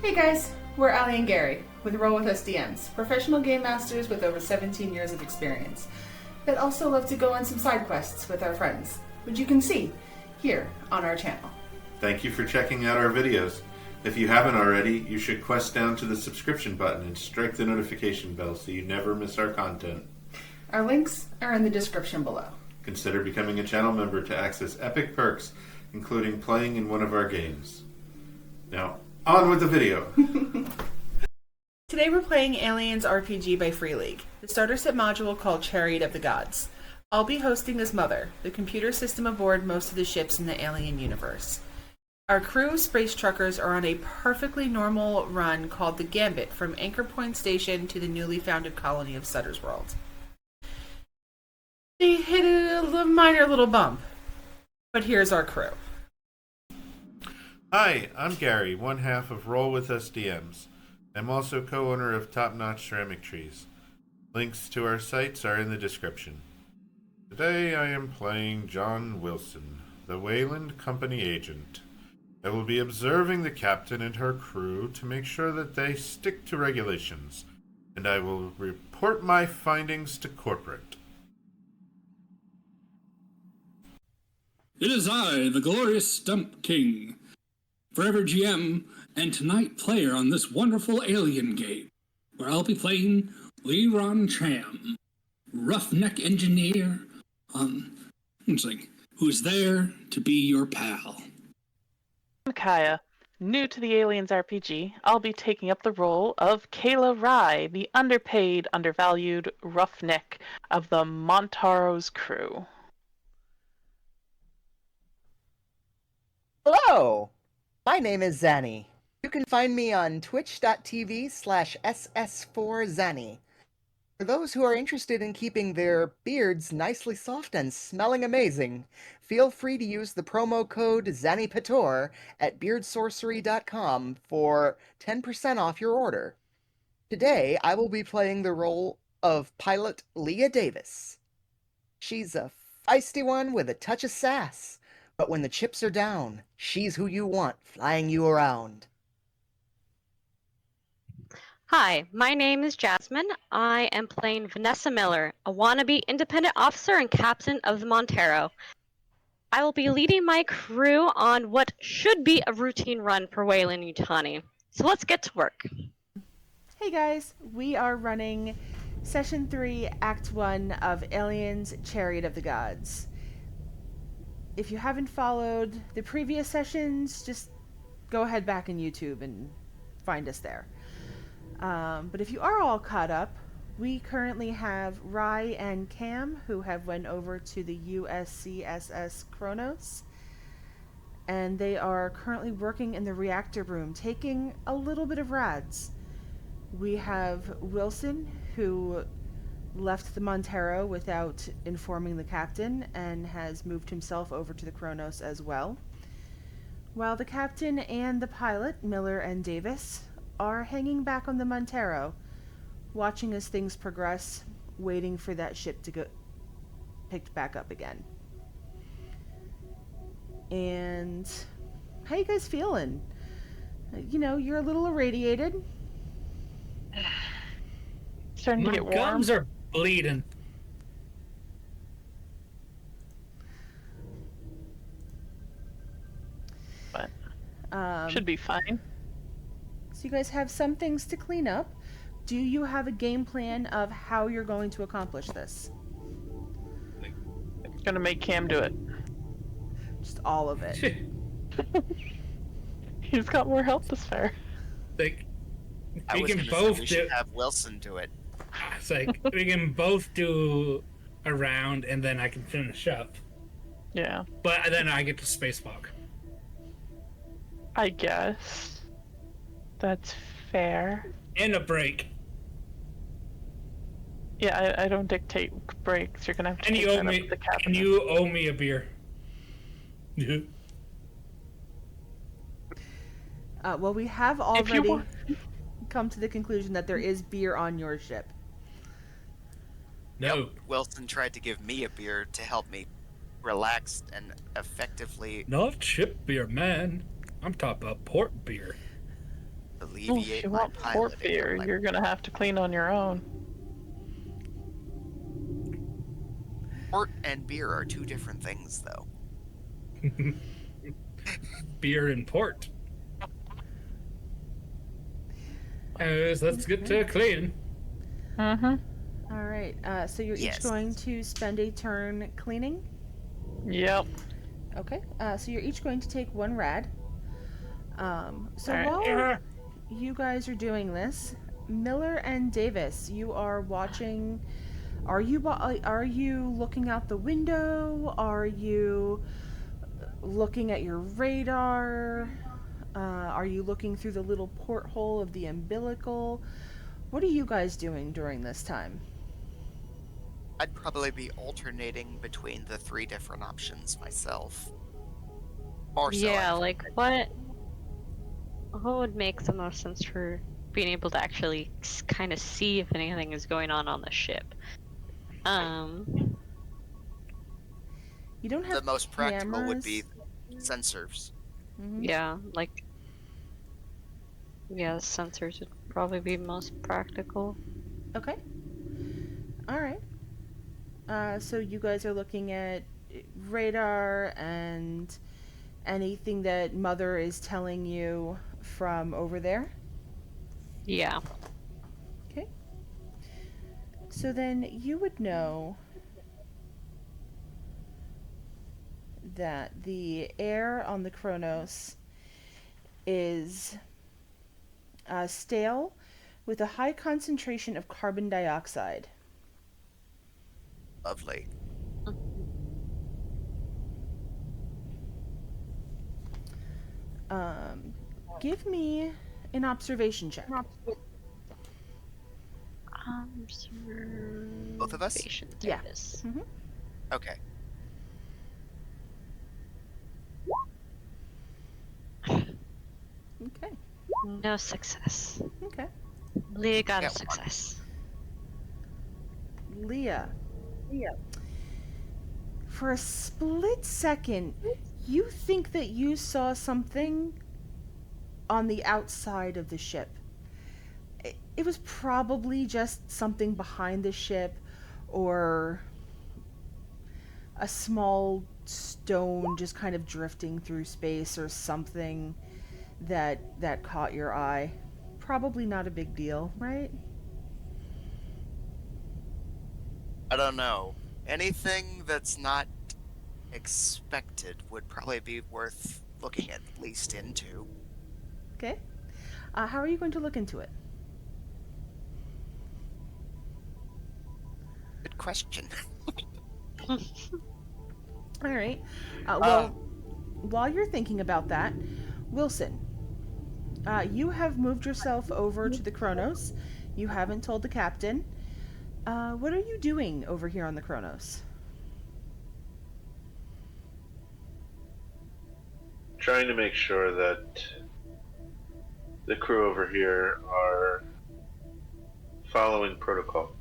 Hey guys, we're Ali and Gary with Roll With Us DMs, professional game masters with over 17 years of experience that also love to go on some side quests with our friends, which you can see here on our channel. Thank you for checking out our videos. If you haven't already, you should quest down to the subscription button and strike the notification bell so you never miss our content. Our links are in the description below. Consider becoming a channel member to access epic perks, including playing in one of our games. Now, on with the video! Today we're playing Aliens RPG by Free League, the starter set module called Chariot of the Gods. I'll be hosting as Mother, the computer system aboard most of the ships in the Alien universe. Our crew of space truckers are on a perfectly normal run called the Gambit from Anchor Point Station to the newly founded colony of Sutter's World. They hit a minor little bump, but here's our crew. Hi, I'm Gary, one half of Roll With Us DMs. I'm also co-owner of Top Notch Ceramic Trees. Links to our sites are in the description. Today I am playing John Wilson, the Wayland Company agent. I will be observing the captain and her crew to make sure that they stick to regulations, and I will report my findings to corporate. It is I, the glorious Stump King, forever GM, and tonight player on this wonderful alien game, where I'll be playing Leron Cham, roughneck engineer who's there to be your pal. I'm Kaya. New to the Aliens RPG, I'll be taking up the role of Kayla Rye, the underpaid, undervalued roughneck of the Montaro's crew. Hello! My name is Xani. You can find me on twitch.tv/ss4Xani. For those who are interested in keeping their beards nicely soft and smelling amazing, feel free to use the promo code XaniPator at beardsorcery.com for 10% off your order. Today, I will be playing the role of pilot Leah Davis. She's a feisty one with a touch of sass. But when the chips are down, she's who you want flying you around. Hi, my name is Jasmine. I am playing Vanessa Miller, a wannabe independent officer and captain of the Montero. I will be leading my crew on what should be a routine run for Wayland Yutani. So let's get to work. Hey guys, we are running Session 3, Act 1 of Aliens Chariot of the Gods. If you haven't followed the previous sessions, just go ahead back in YouTube and find us there. But if you are all caught up, we currently have Rye and Cam, who have went over to the USCSS Kronos, and they are currently working in the reactor room, taking a little bit of rads. We have Wilson, who left the Montero without informing the captain and has moved himself over to the Kronos as well. While the captain and the pilot, Miller and Davis, are hanging back on the Montero, watching as things progress, waiting for that ship to get picked back up again. And how you guys feeling? You know, you're a little irradiated. Starting to My get warm. gums are bleeding. But Um, should be fine. So you guys have some things to clean up. Do you have a game plan of how you're going to accomplish this? Gonna make Cam do it. Just all of it. He's got more help this fair. Like, I we was can gonna both say we do. should have Wilson do it. It's like we can both do a round, and then I can finish up. Yeah, But then I get to spacewalk. I guess. That's fair. And a break. Yeah, I don't dictate breaks. You're gonna have to And take you owe that up me. with the captain. And you owe me a beer. Well, we have If you already want- come to the conclusion that there is beer on your ship. No. Wilson tried to give me a beer to help me relax and effectively Not ship beer, man. I'm talking about port beer. If alleviate you my want port piloting beer, from my... you're gonna have to clean on your own. Port and beer are two different things, though. Beer and port. Anyways, let's get to clean. Mm-hmm. All right. So you're each Yes. going to spend a turn cleaning. Yep. Okay. So you're each going to take one rad. So All right. while you guys are doing this, Miller and Davis, you are watching. Are you looking out the window? Are you looking at your radar? Are you looking through the little porthole of the umbilical? What are you guys doing during this time? I'd probably be alternating between the three different options myself. Or so Yeah, I've like what would make the most sense for being able to actually kind of see if anything is going on the ship? You don't have the most practical would be cameras. sensors. Mhm. Yeah, like yeah, the sensors would probably be most practical. Okay. All right. So you guys are looking at radar and anything that Mother is telling you from over there. Yeah. Okay. So then you would know that the air on the Kronos is stale with a high concentration of carbon dioxide. Lovely. Um, Give me an observation check. Both of us? Observation Yeah. service. Mm-hmm. Okay. Okay. No success. Okay. Leah got a Got one. success. Leah. For a split second, you think that you saw something on the outside of the ship. It was probably just something behind the ship or a small stone just kind of drifting through space or something that caught your eye. Probably not a big deal, right? I don't know. Anything that's not expected would probably be worth looking at least into. Okay. How are you going to look into it? Good question. All right. Well, while you're thinking about that, Wilson, you have moved yourself over to the Kronos. You haven't told the captain. What are you doing over here on the Kronos? Trying to make sure that the crew over here are following protocol.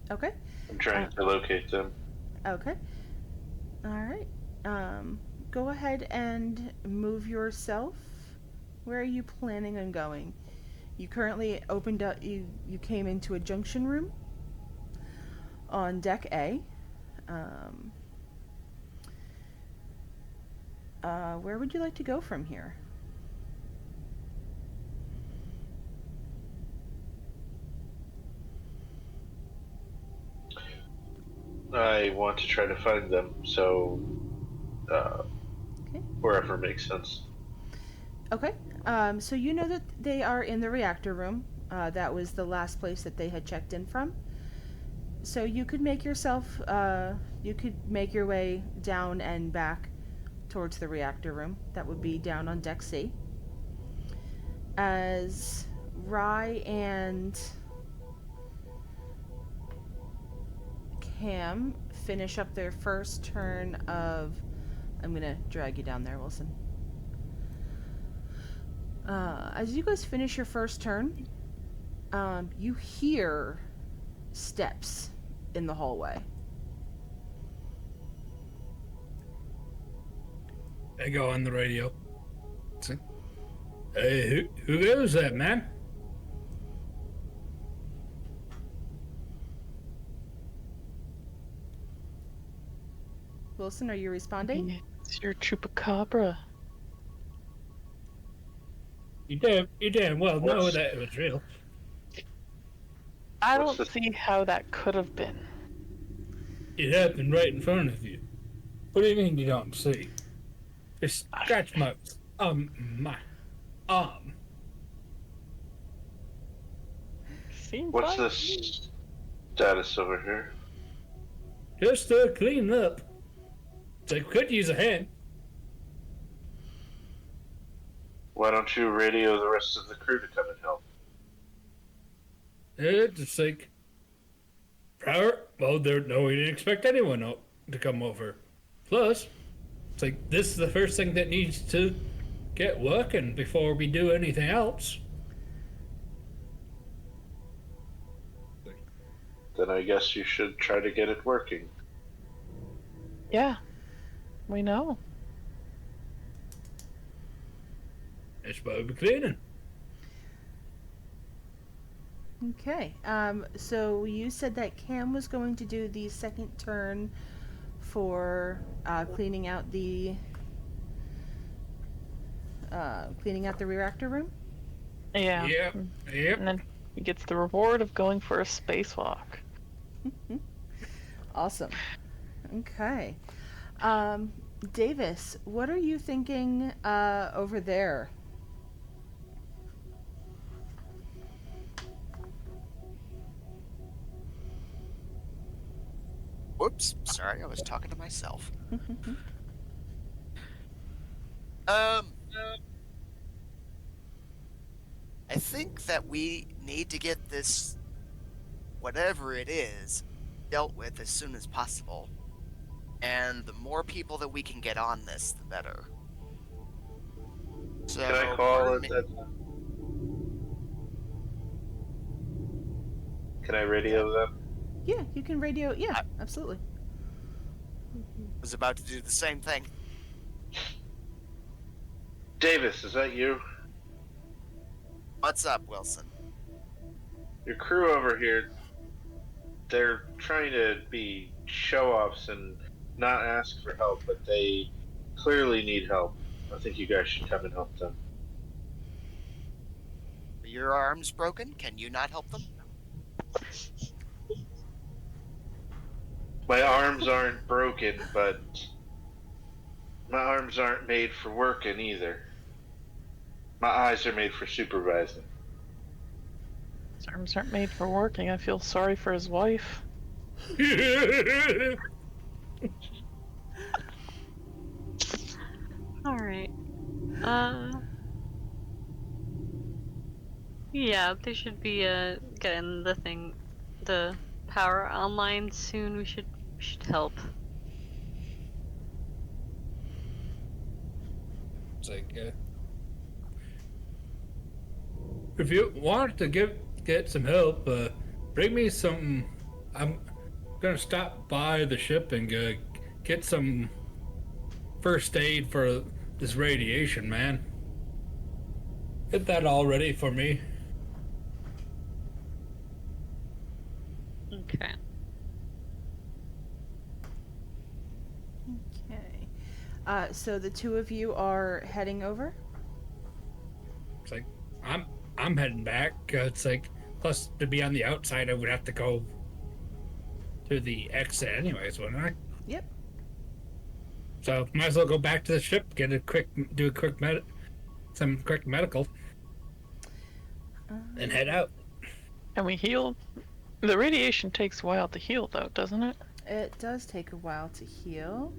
Okay. I'm trying to locate them. Okay. All right. Go ahead and move yourself. Where are you planning on going? You currently opened up. You came into a junction room on deck A. Where would you like to go from here? I want to try to find them, so Okay. wherever makes sense. Okay. So you know that they are in the reactor room. That was the last place that they had checked in from. So you could make yourself. You could make your way down and back towards the reactor room. That would be down on deck C. As Rye and Cam finish up their first turn of. I'm gonna drag you down there, Wilson. As you guys finish your first turn, you hear steps in the hallway. I go on the radio. See? Hey, who goes that, man? Wilson, are you responding? It's your chupacabra. You damn well know that it was real. I What's don't see how that could have been. It happened right in front of you. What do you mean you don't see? Just scratch marks on my arm. Seems What's like this status over here? Just clean up. So could use a hand. Why don't you radio the rest of the crew to come and help? It's like power. Well, we didn't expect anyone to come over. Plus, it's like this is the first thing that needs to get working before we do anything else. Then I guess you should try to get it working. yeah, we know. That's why we're cleaning. Okay. So you said that Cam was going to do the second turn for cleaning out the reactor room. Yeah. Yep. And then he gets the reward of going for a spacewalk. Awesome. Okay. Davis, what are you thinking over there? Whoops, sorry, I was talking to myself. I think that we need to get this, whatever it is, dealt with as soon as possible. And the more people that we can get on this, the better. So, Can I call it? Can I radio them? Yeah, you can radio. Yeah, absolutely. was about to do the same thing. Davis, is that you? What's up, Wilson? Your crew over here, they're trying to be show-offs and not ask for help, but they clearly need help. I think you guys should come and help them. Are your arms broken? Can you not help them? My arms aren't broken, but my arms aren't made for working either. My eyes are made for supervising. His arms aren't made for working. I feel sorry for his wife. Alright. Yeah, they should be getting the power online soon. We should help. It's like, if you want to get some help, bring me some. I'm gonna stop by the ship and get some first aid for this radiation, man. Get that all ready for me. Okay. Okay. So the two of you are heading over? It's like I'm heading back. It's like, plus to be on the outside, I would have to go to the exit anyways, wouldn't I? Yep. So might as well go back to the ship, do a quick medical, and head out. And we heal. The radiation takes a while to heal, though, doesn't it? It does take a while to heal.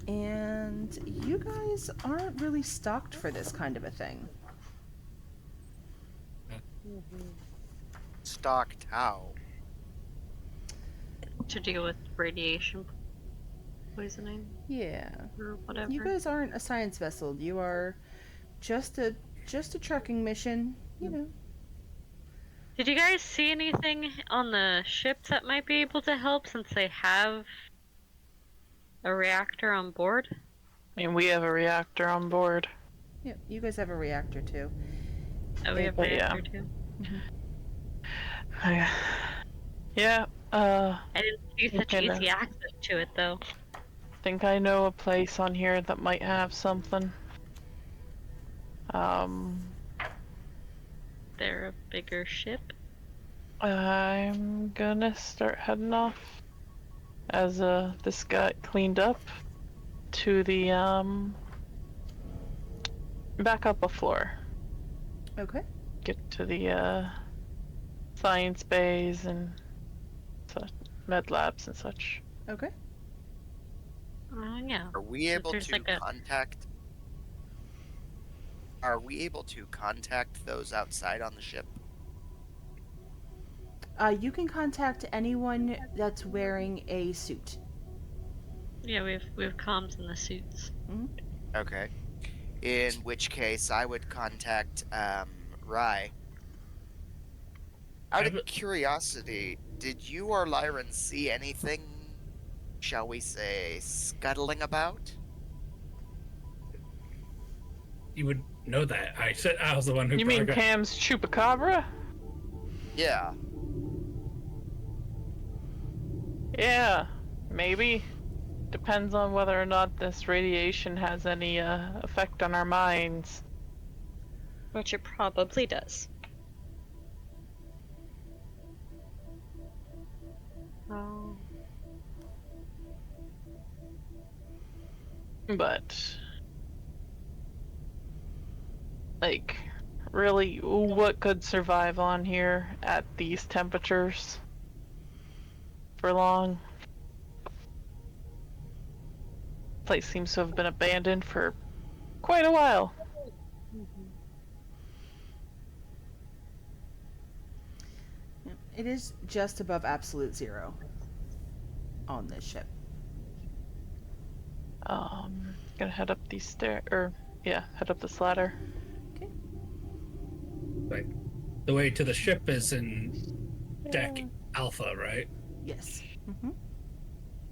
And you guys aren't really stocked for this kind of a thing. Stocked how? To deal with radiation poisoning Yeah. or whatever. You guys aren't a science vessel. You are just a trucking mission, you know. Did you guys see anything on the ship that might be able to help since they have a reactor on board? I mean, we have a reactor on board. Yeah, you guys have a reactor too. Oh, we have But yeah. reactor too. Yeah, I didn't see such kinda- easy access to it though. think I know a place on here that might have something. They're a bigger ship. I'm gonna start heading off as this got cleaned up to the back up a floor. Okay. Get to the science bays and such, med labs and such. Okay. Yeah. Are we So able there's to like a- contact? Are we able to contact those outside on the ship? You can contact anyone that's wearing a suit. Yeah, we have comms in the suits. Okay. In which case, I would contact Rye. Out of curiosity, did you or Lyran see anything, shall we say, scuttling about? You would know that. I said I was the one who. You mean got... Cam's chupacabra? Yeah. Yeah, maybe. Depends on whether or not this radiation has any effect on our minds. Which it probably does. Oh. But like, really, what could survive on here at these temperatures for long? Place seems to have been abandoned for quite a while. It is just above absolute zero on this ship. Gonna head up these stairs, or yeah, head up this ladder. Okay. Like, the way to the ship is in deck Alpha, right? Yes.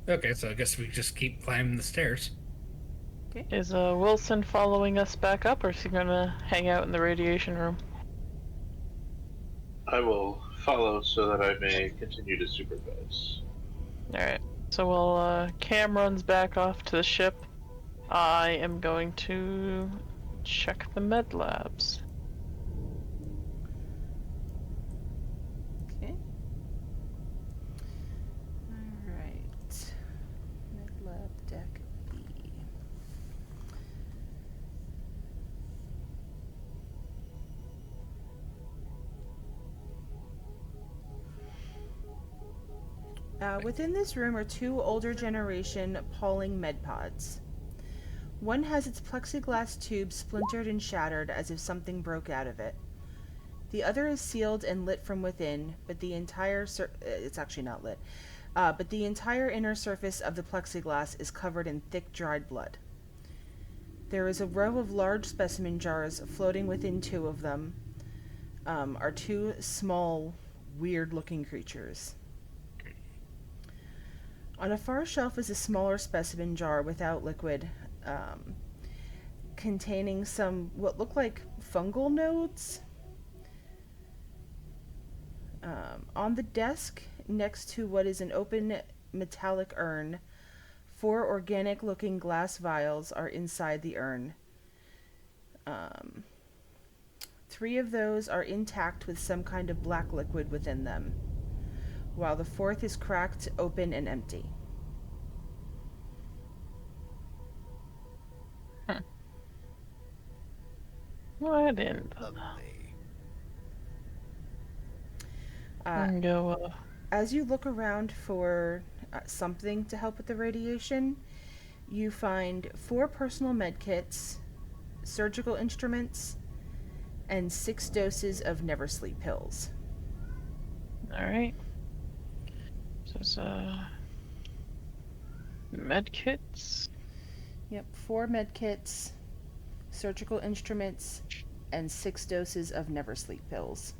Okay, so I guess we just keep climbing the stairs. Okay. Is Wilson following us back up, or is he gonna hang out in the radiation room? I will follow so that I may continue to supervise. Alright, so while Cam runs back off to the ship, I am going to check the med labs. Okay. Alright. Med lab deck B. Within this room are two older generation Pauling med pods. One has its plexiglass tube splintered and shattered as if something broke out of it. The other is sealed and lit from within, but the entire it's actually not lit. But the entire inner surface of the plexiglass is covered in thick dried blood. There is a row of large specimen jars floating within two of them. Are two small, weird-looking creatures. On a far shelf is a smaller specimen jar without liquid, containing some what look like fungal nodes. On the desk, next to what is an open metallic urn, 4 organic-looking glass vials are inside the urn. 3 of those are intact with some kind of black liquid within them, while the 4th is cracked, open, and empty. What in the... Lovely. Go, As you look around for something to help with the radiation, you find 4 personal med kits, surgical instruments, and 6 doses of Never Sleep pills. Alright. So it's med kits. Yep, 4 med kits, surgical instruments, and 6 doses of Never Sleep pills.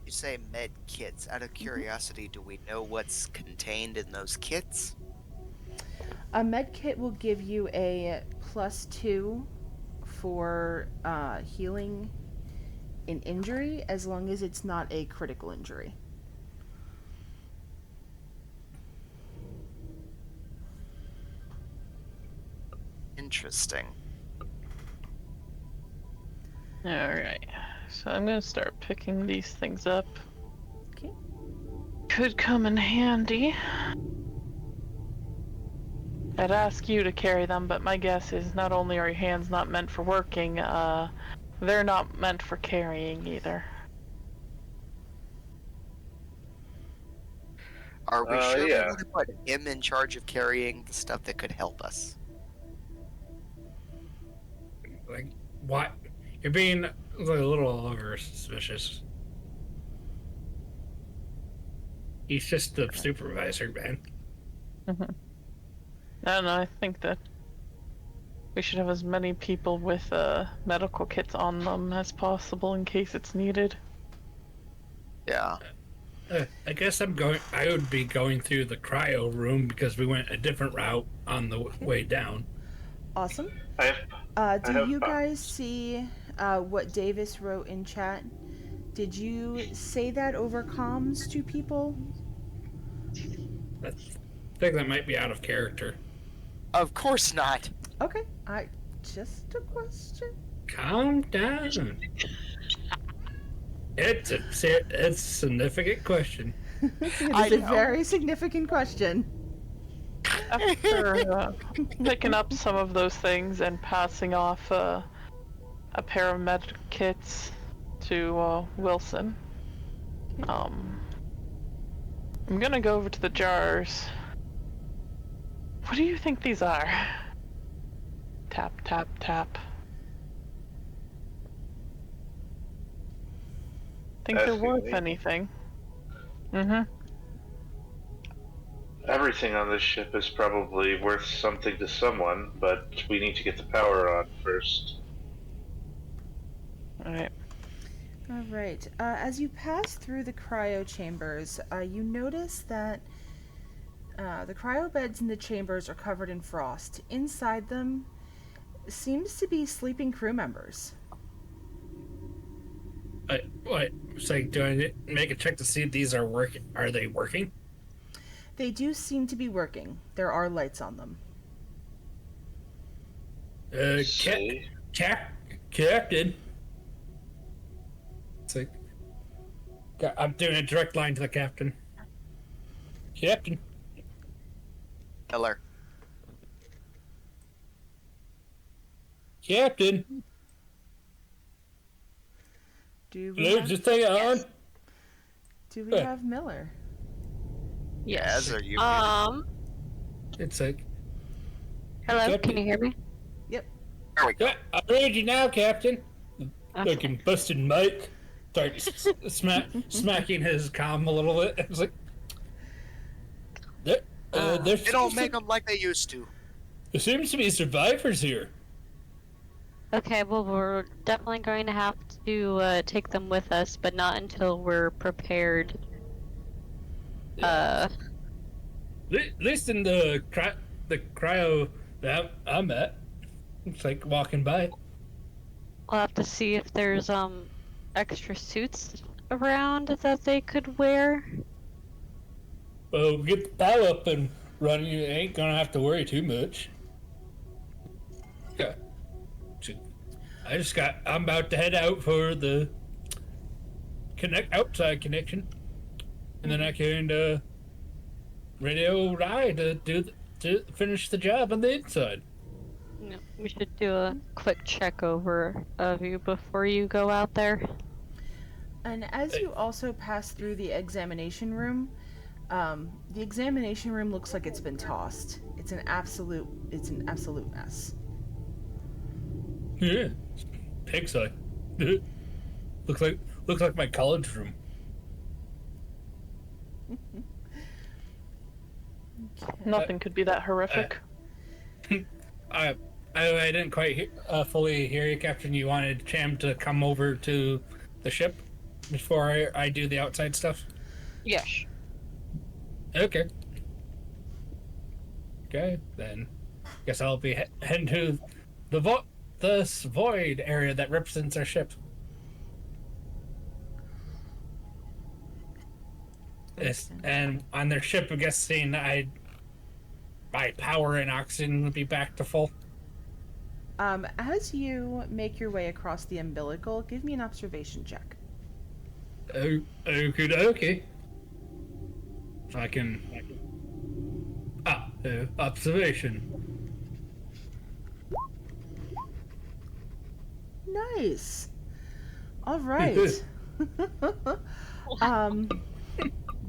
You say med kits. Out of curiosity, do we know what's contained in those kits? A med kit will give you a +2 for healing an injury as long as it's not a critical injury. Interesting. Alright. So I'm gonna start picking these things up. Okay. Could come in handy. I'd ask you to carry them, but my guess is not only are your hands not meant for working, they're not meant for carrying either. Are we sure yeah. we want to put him in charge of carrying the stuff that could help us? Like, what? You're being a little over suspicious. He's just the supervisor, man. Mm-hmm. I don't know, I think that we should have as many people with medical kits on them as possible in case it's needed. Yeah. I guess I would be going through the cryo room because we went a different route on the way down. Awesome. Do you guys see what Davis wrote in chat? Did you say that over comms to people? I think that might be out of character. Of course not. Okay, just a question. Calm down. It's a significant question. It is a very significant question. After picking up some of those things and passing off a pair of med kits to Wilson, I'm gonna go over to the jars. What do you think these are? Tap, tap, tap. Think they're worth anything? Mm-hmm. Everything on this ship is probably worth something to someone, but we need to get the power on first. Alright. All right. As you pass through the cryo chambers, you notice that the cryo beds in the chambers are covered in frost. Inside them seems to be sleeping crew members. What? So do I make a check to see if these are working? Are they working? They do seem to be working. There are lights on them. Captain. It's like I'm doing a direct line to the captain. Captain. Miller. Captain. Do we Hello, have, just hang on. do we have Miller? Yes. Are you? It's like. Hello, Captain. can you hear me? Yep. There we go. Yeah, I read you now, Captain. Okay. Looking busted Mike. Starts smacking his comm a little bit. It's like. They don't make them like they used to. There seems to be survivors here. Okay, well, we're definitely going to have to take them with us, but not until we're prepared. At least in the cryo that I'm at. It's like walking by. We'll have to see if there's extra suits around that they could wear. Well, get the power up and running. You ain't gonna have to worry too much. Yeah. I'm about to head out for the outside connection, and then I can radio ride to finish the job on the inside. No, we should do a quick check over of you before you go out there. And as you also pass through the examination room, the examination room looks like it's been tossed. It's an absolute mess. Yeah, pigsty. looks like my college room. Nothing could be that horrific. I didn't quite fully hear you, Captain. You wanted Cham to come over to the ship before I do the outside stuff? Yes. Okay. Okay, then. Guess I'll be heading to the vault this void area that represents our ship. And on their ship, I'm guessing my power and oxygen would be back to full. As you make your way across the umbilical, give me an observation check. Okay. I can. Observation. Nice. All right.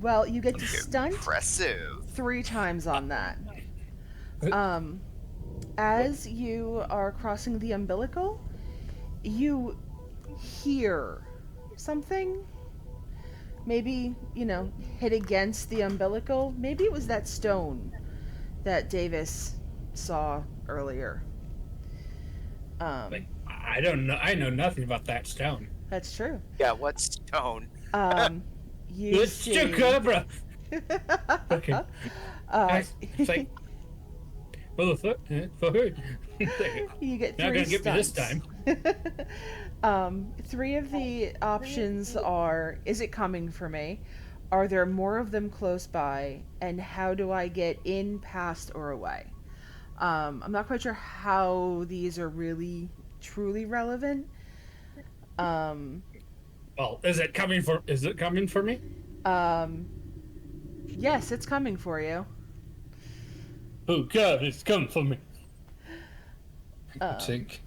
Well, you get to stunt Impressive. 3 times on that. As you are crossing the umbilical, you hear something. Maybe, hit against the umbilical. Maybe it was that stone that Davis saw earlier. I don't know. I know nothing about that stone. That's true. Yeah, what stone? You It's see... Chupacabra. Okay. It's like, well, you get 3 not gonna get me this stunts. time. 3 of the options are: is it coming for me? Are there more of them close by? And how do I get in, past, or away? I'm not quite sure how these are really truly relevant. Well, is it coming for me? Yes, it's coming for you. Oh God, it's coming for me. I think.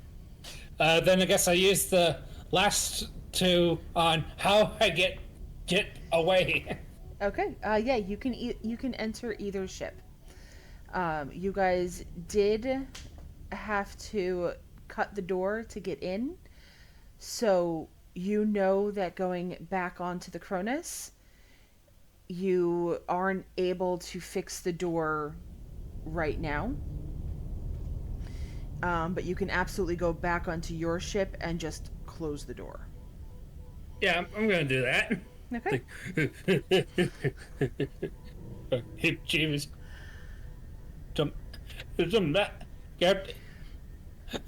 Then I guess I use the last 2 on how I get away. Okay. Yeah, you can enter either ship. You guys did have to cut the door to get in, so you know that going back onto the Cronus, you aren't able to fix the door right now. But you can absolutely go back onto your ship and just close the door. Yeah, I'm gonna do that. Okay. Hey, James.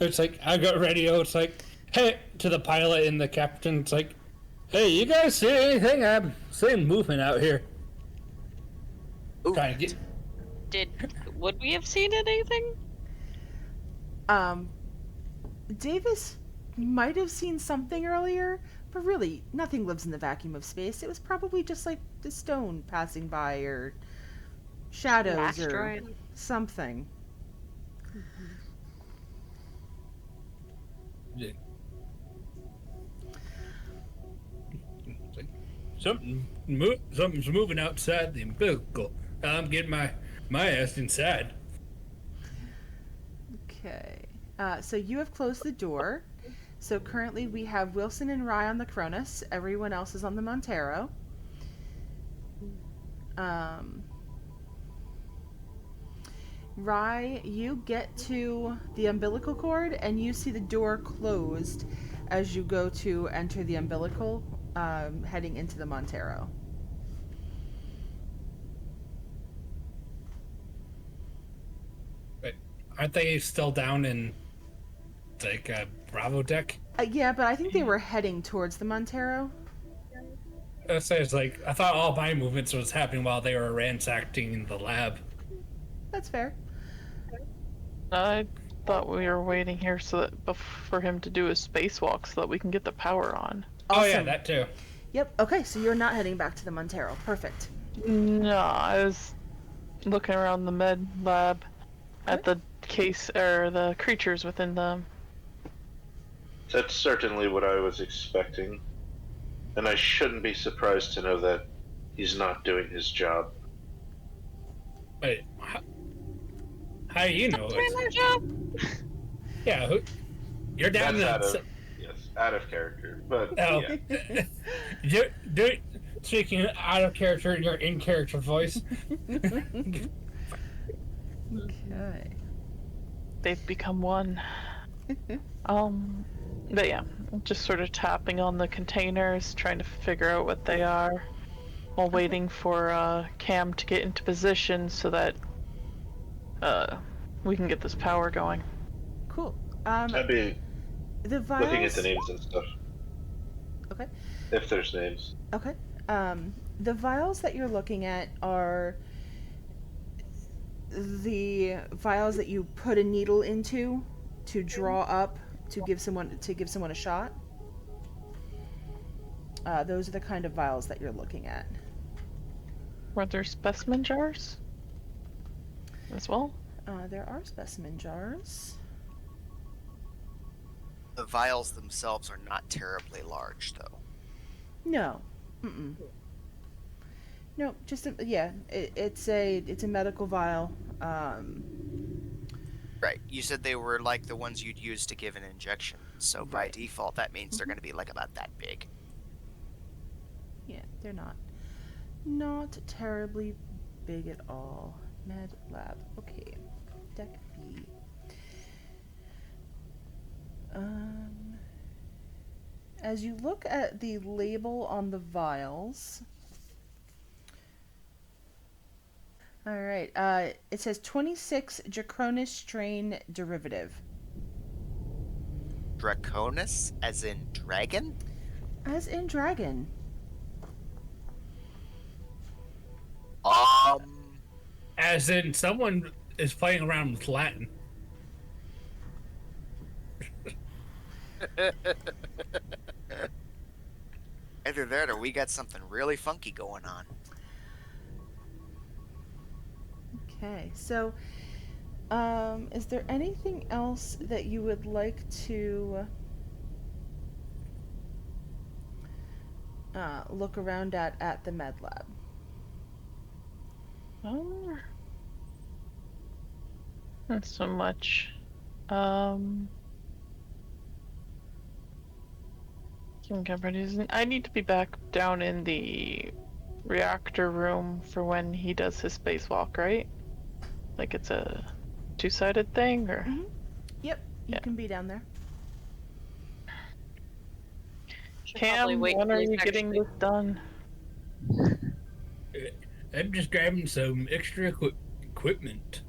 It's like, I got radio. It's like, hey, to the pilot and the captain. It's like, hey, you guys see anything? I'm seeing movement out here. Ooh. Trying to get. Would we have seen anything? Davis might have seen something earlier, but really, nothing lives in the vacuum of space. It was probably just like the stone passing by, or shadows, Asteroid. or something. Something's moving outside the umbilical. I'm getting my ass inside. Okay. So you have closed the door. So currently we have Wilson and Rye on the Cronus. Everyone else is on the Montero. Rye, you get to the umbilical cord and you see the door closed as you go to enter the umbilical, heading into the Montero. But aren't they still down in like Bravo deck? Yeah, but I think they were heading towards the Montero. So it's like, I thought all my movements was happening while they were ransacking the lab. That's fair. I thought we were waiting here for him to do his spacewalk so that we can get the power on. Oh yeah, Awesome. that too. Yep. Okay, so you're not heading back to the Montero. Perfect. No, I was looking around the med lab at the case or the creatures within them. That's certainly what I was expecting. And I shouldn't be surprised to know that he's not doing his job. Wait, how do you know it? Yeah, you're down That's in out of character. But Oh. yeah. Speaking out of character in your in character voice. Okay. They've become one. But yeah, just sort of tapping on the containers, trying to figure out what they are, while waiting for Cam to get into position so that we can get this power going. Cool. That'd be The Looking at vials. the names and stuff, Okay. if there's names. Okay. The vials that you're looking at are the vials that you put a needle into to draw up to give someone a shot. Those are the kind of vials that you're looking at. Were there specimen jars as well? There are specimen jars. The vials themselves are not terribly large, though. No. Mm-mm. No, just it's a medical vial. Right. You said they were like the ones you'd use to give an injection, so by Right. default that means they're going to be like about that big. Yeah, they're not terribly big at all. Med lab. Okay. Deck B. As you look at the label on the vials. All right. It says 26 Draconis strain derivative. Draconis, as in dragon? As in dragon. As in, someone is playing around with Latin. Either that or we got something really funky going on. Okay, so is there anything else that you would like to look around at the med lab? Not so much. I need to be back down in the reactor room for when he does his spacewalk, right? Like it's a two-sided thing, or? Mm-hmm. Yep, you can be down there. Cam, when are you getting this done? I'm just grabbing some extra equipment.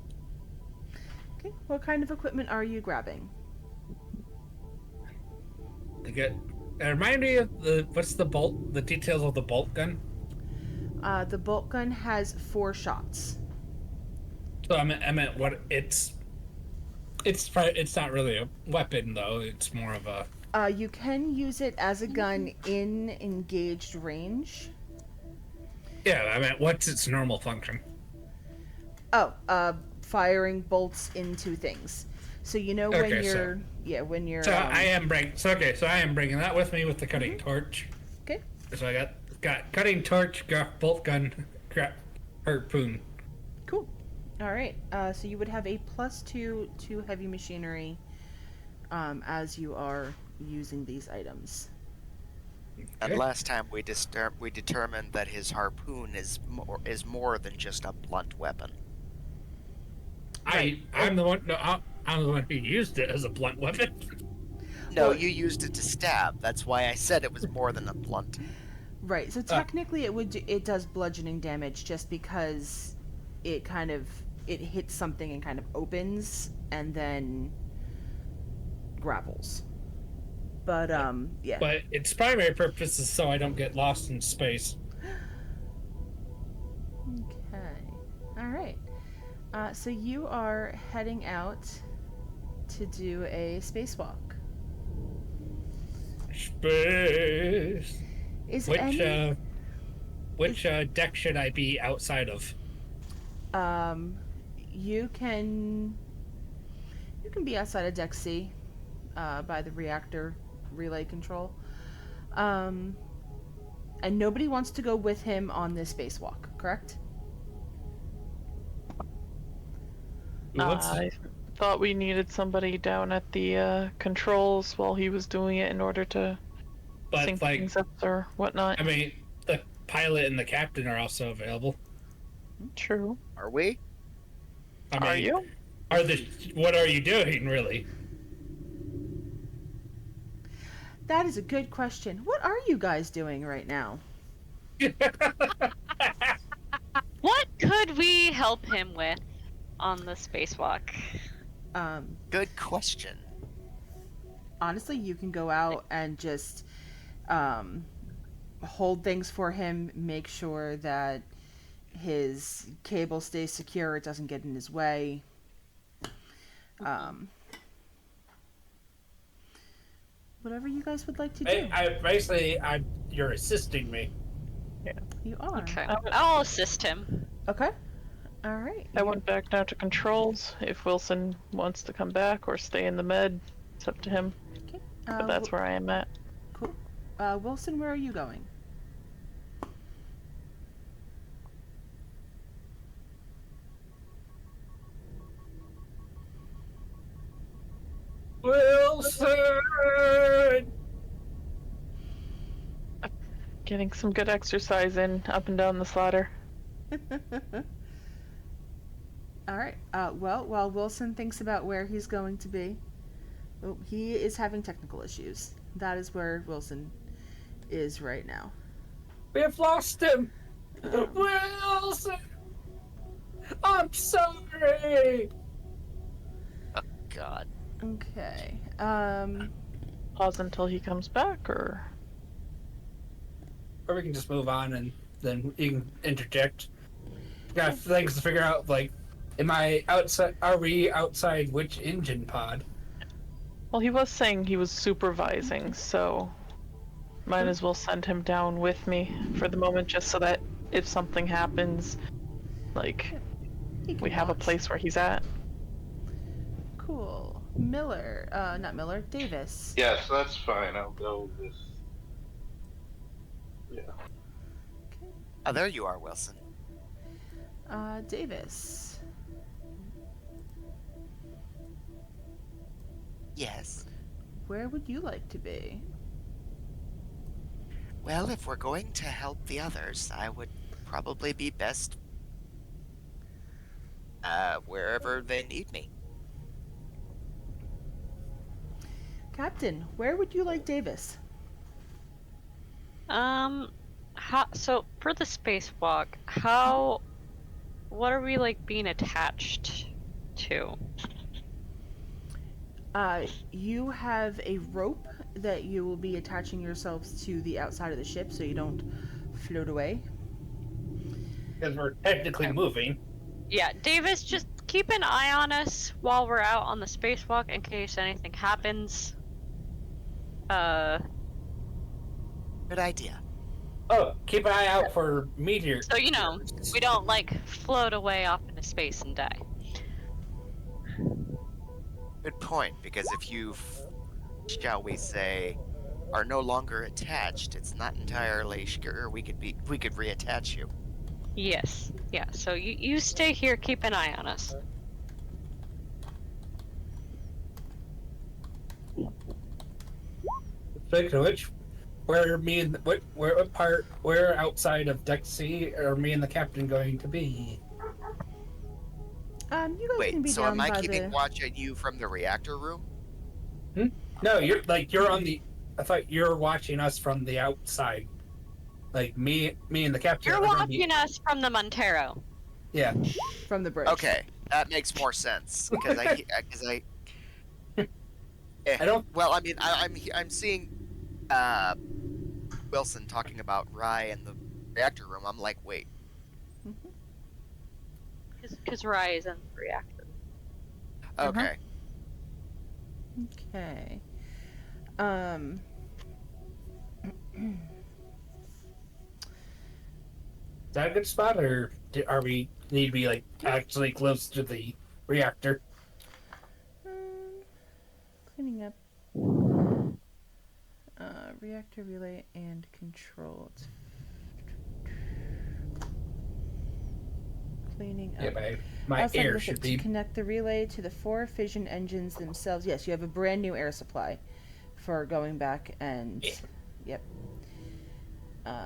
Okay, what kind of equipment are you grabbing? Remind me of the details of the bolt gun? The bolt gun has 4 shots. So I meant what it's not really a weapon though. It's more of a. You can use it as a gun in engaged range. Yeah, I meant what's its normal function? Oh, firing bolts into things. So you know when you're. So I am bringing that with me with the cutting torch. Okay. So I got cutting torch, bolt gun, harpoon. Cool. All right. So you would have a +2 to heavy machinery, as you are using these items. And last time we determined that his harpoon is more than just a blunt weapon. Right. I'm the one. No, I'm the one who used it as a blunt weapon. No, you used it to stab. That's why I said it was more than a blunt. Right. So technically, it does bludgeoning damage just because it hits something and kind of opens and then grapples. But yeah. But its primary purpose is so I don't get lost in space. Okay. All right. So you are heading out to do a spacewalk. Space. Which deck should I be outside of? You can be outside of Deck C, by the reactor relay control. And nobody wants to go with him on this spacewalk, correct? I thought we needed somebody down at the controls while he was doing it in order to sync things up or whatnot. I mean, the pilot and the captain are also available. True. Are we? Are you? What are you doing, really? That is a good question. What are you guys doing right now? What could we help him with on the spacewalk? Good question. honestly, you can go out and just hold things for him, make sure that his cable stays secure, it doesn't get in his way. Um, whatever you guys would like to do. You're assisting me. You are. Okay. I'll assist him. Okay. All right. I went back now to controls. If Wilson wants to come back or stay in the med, it's up to him. Okay. But that's where I am at. Cool. Wilson, where are you going? Wilson! Getting some good exercise in up and down this ladder. All right. Well, while Wilson thinks about where he's going to be, he is having technical issues. That is where Wilson is right now. We have lost him! Wilson! I'm sorry! Oh, God. Okay. Pause until he comes back, or Or we can just move on and then you can interject. Got things to figure out, like, am I outside? Are we outside which engine pod? well, he was saying he was supervising, so might as well send him down with me for the moment, just so that if something happens, like, we have a place where he's at. Cool. Not Miller, Davis. Yes, that's fine. I'll go with. Yeah. Oh, there you are, Wilson. Davis. Yes. Where would you like to be? Well, if we're going to help the others, I would probably be best wherever they need me. Captain, where would you like Davis? So for the spacewalk, what are we like being attached to? You have a rope that you will be attaching yourselves to the outside of the ship so you don't float away. Because we're technically moving. Yeah, Davis, just keep an eye on us while we're out on the spacewalk in case anything happens. Good idea. Oh, keep an eye out for meteors. So, we don't, like, float away off into space and die. Good point, because if you, shall we say, are no longer attached, it's not entirely sure we could reattach you. Yes. Yeah, so you stay here, keep an eye on us. Speaking of which, where outside of Deck C are me and the captain going to be? You guys can Wait, be so down am I by keeping the... watch at you from the reactor room? No, you're on the. I thought you're watching us from the outside. Like me and the captain. You're are gonna watching us from the Montero. Yeah. From the bridge. Okay, that makes more sense because I don't. Well, I mean, I'm seeing Wilson talking about Rye in the reactor room. I'm like, wait. Because Rye is in the reactor. Okay. Okay. Is that a good spot, or are we need to be like actually close to the reactor? Cleaning up. Reactor relay and control. Cleaning up. Yeah, my Outside air of should it, be. to connect the relay to the 4 fission engines themselves. Yes, you have a brand new air supply for going back and... Yeah. Yep.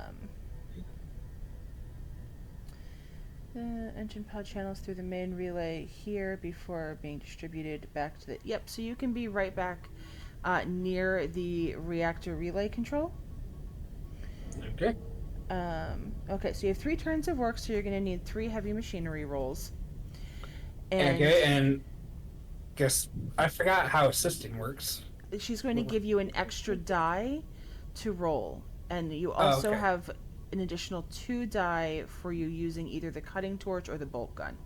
Engine pod channels through the main relay here before being distributed back to the... Yep, so you can be right back near the reactor relay control. Okay. Okay, so you have 3 turns of work, so you're going to need 3 heavy machinery rolls. And, Okay, and guess I forgot how assisting works. she's going to give you an extra die to roll, and you Oh, also okay. have an additional 2 die for you using either the cutting torch or the bolt gun.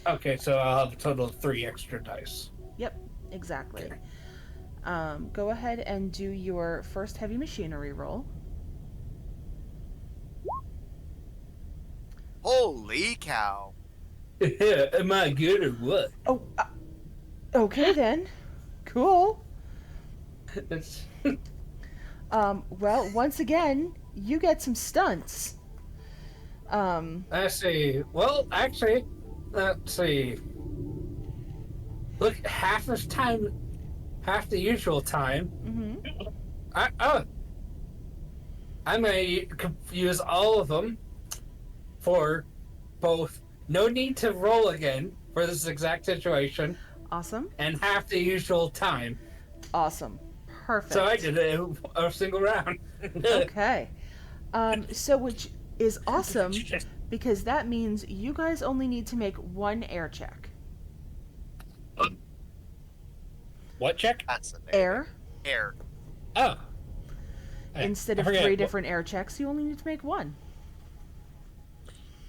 Okay, so I'll have a total of 3 extra dice. Yep, exactly. Okay. Go ahead and do your first heavy machinery roll. Holy cow! Am I good or what? Oh, okay then. Cool. It's... Well, once again, you get some stunts. Let's see. Well, actually, let's see. Look, half the usual time. Mm-hmm. I may use all of them for both no need to roll again for this exact situation Awesome. and half the usual time. Awesome. Perfect. So I did it a single round. Okay. So which is awesome because that means you guys only need to make 1 air check. What check? That's amazing. Air. Air. Oh. Instead I of forget. 3 different air checks, you only need to make 1.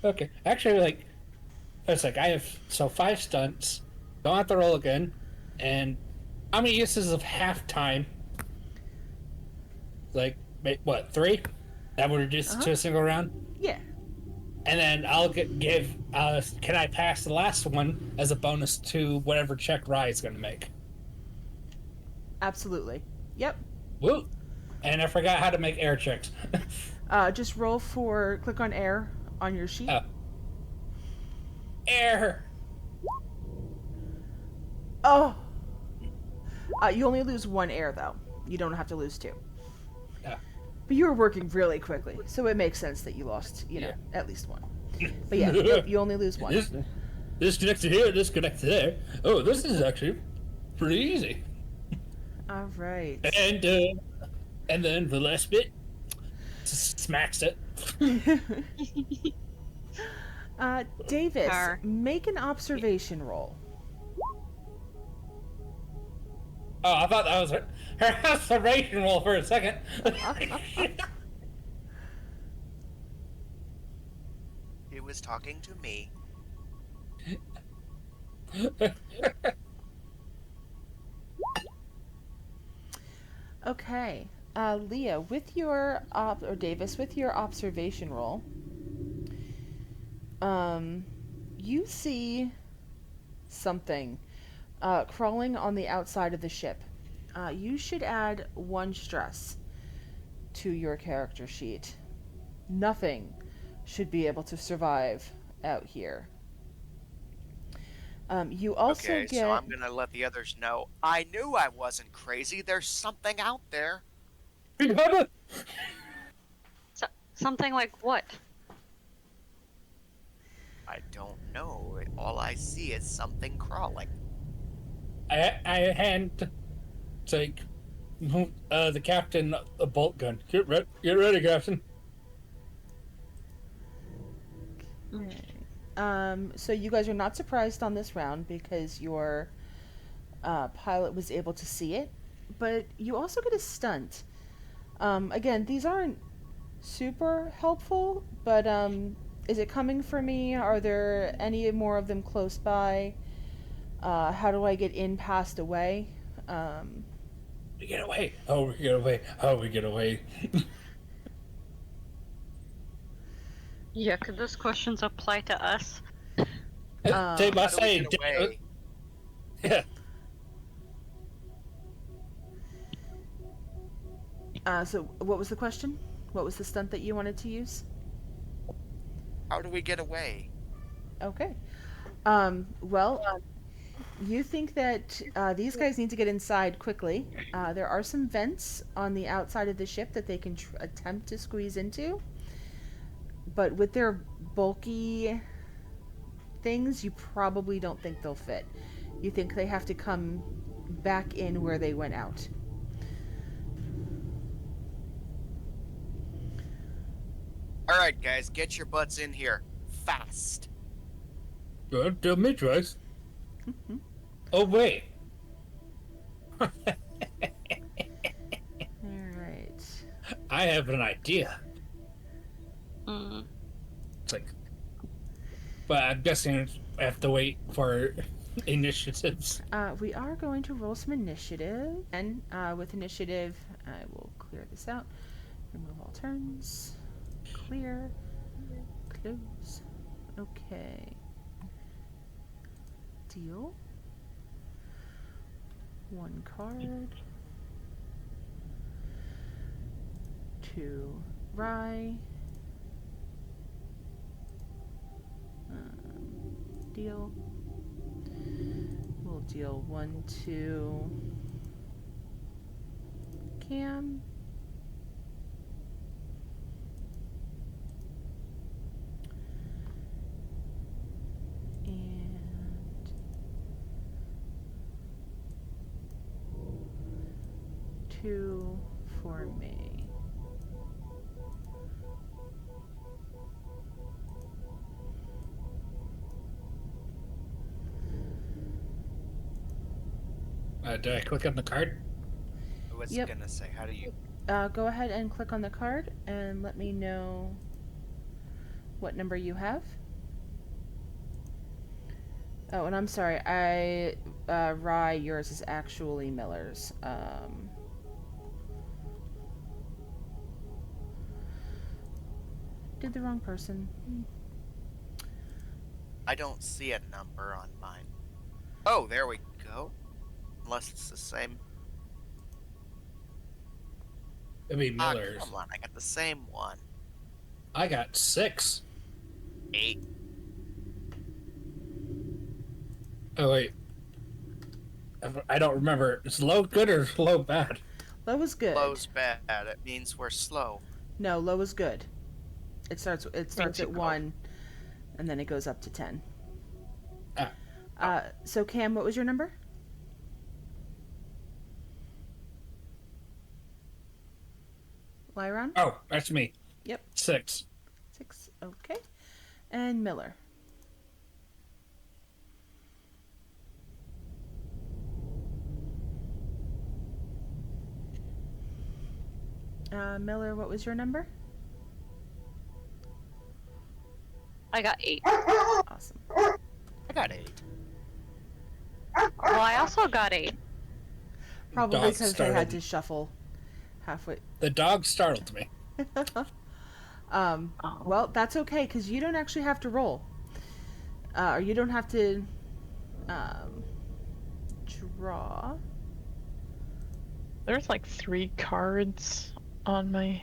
Okay. Actually, it's like I have 5 stunts. Don't have to roll again. And how many uses of half time? Like, what, 3? That would reduce to a single round? Yeah. And then I'll give, can I pass the last one as a bonus to whatever check Rye's going to make? Absolutely. Yep. Woo! And I forgot how to make air checks. Just click on air on your sheet. Air! Oh! You only lose 1 air, though. You don't have to lose 2. Yeah. But you were working really quickly, so it makes sense that you lost, at least 1. But yeah, you only lose 1. This connects to here, this connects to there. Oh, this is actually pretty easy. All right. And then the last bit, smacks it. Davis, Arr. make an observation roll. Oh, I thought that was her observation roll for a second. He was talking to me. Okay. Leah, with your Davis, with your observation roll, you see something crawling on the outside of the ship. You should add 1 stress to your character sheet. Nothing should be able to survive out here. You also Okay, get... so I'm gonna let the others know. I knew I wasn't crazy. There's something out there. Something like what? I don't know. All I see is something crawling. I hand take the captain a bolt gun. Get ready, Captain. So you guys are not surprised on this round because your pilot was able to see it, but you also get a stunt. Again, these aren't super helpful, but is it coming for me? Are there any more of them close by? How do I get in, past, away? We get away. Oh, we get away. Oh, we get away. Yeah, could those questions apply to us? They How do must we say, get away? yeah. So what was the question? What was the stunt that you wanted to use? How do we get away? Okay. Well, you think that these guys need to get inside quickly. There are some vents on the outside of the ship that they can attempt to squeeze into. But with their bulky things, you probably don't think they'll fit. You think they have to come back in where they went out. Alright, guys, get your butts in here. Fast. Good, tell me twice. Oh, wait. I have an idea. Mm. It's like, but I'm guessing I have to wait for initiatives. We are going to roll some initiative. And with initiative, I will clear this out. Remove all turns. Clear. Close. Okay. Deal. One card. 2 rye. Deal. We'll deal 1 to Cam. And 2 for me. Did I click on the card? I was Yep. gonna say, how do you? Go ahead and click on the card and let me know what number you have. Oh, and I'm sorry, Rye, yours is actually Miller's. Did the wrong person. I don't see a number on mine. Oh, there we go. Unless it's the same. It'd be Ah, Miller's. come on, I got the same one. I got 6. 8. Oh wait, I don't remember. Is low good or low bad? Low is good. Low's bad. It means we're slow. No, low is good. It starts Fancy at 1 and then it goes up to 10. Ah. So Cam, what was your number? Lyron? Oh, that's me. Yep. 6. 6. Okay. And Miller. Miller, what was your number? I got 8. Awesome. I got 8. Well, I also got 8. Probably Dog because they had started. to shuffle halfway. The dog startled me. Well, that's okay because you don't actually have to roll, or you don't have to draw. There's like 3 cards on my.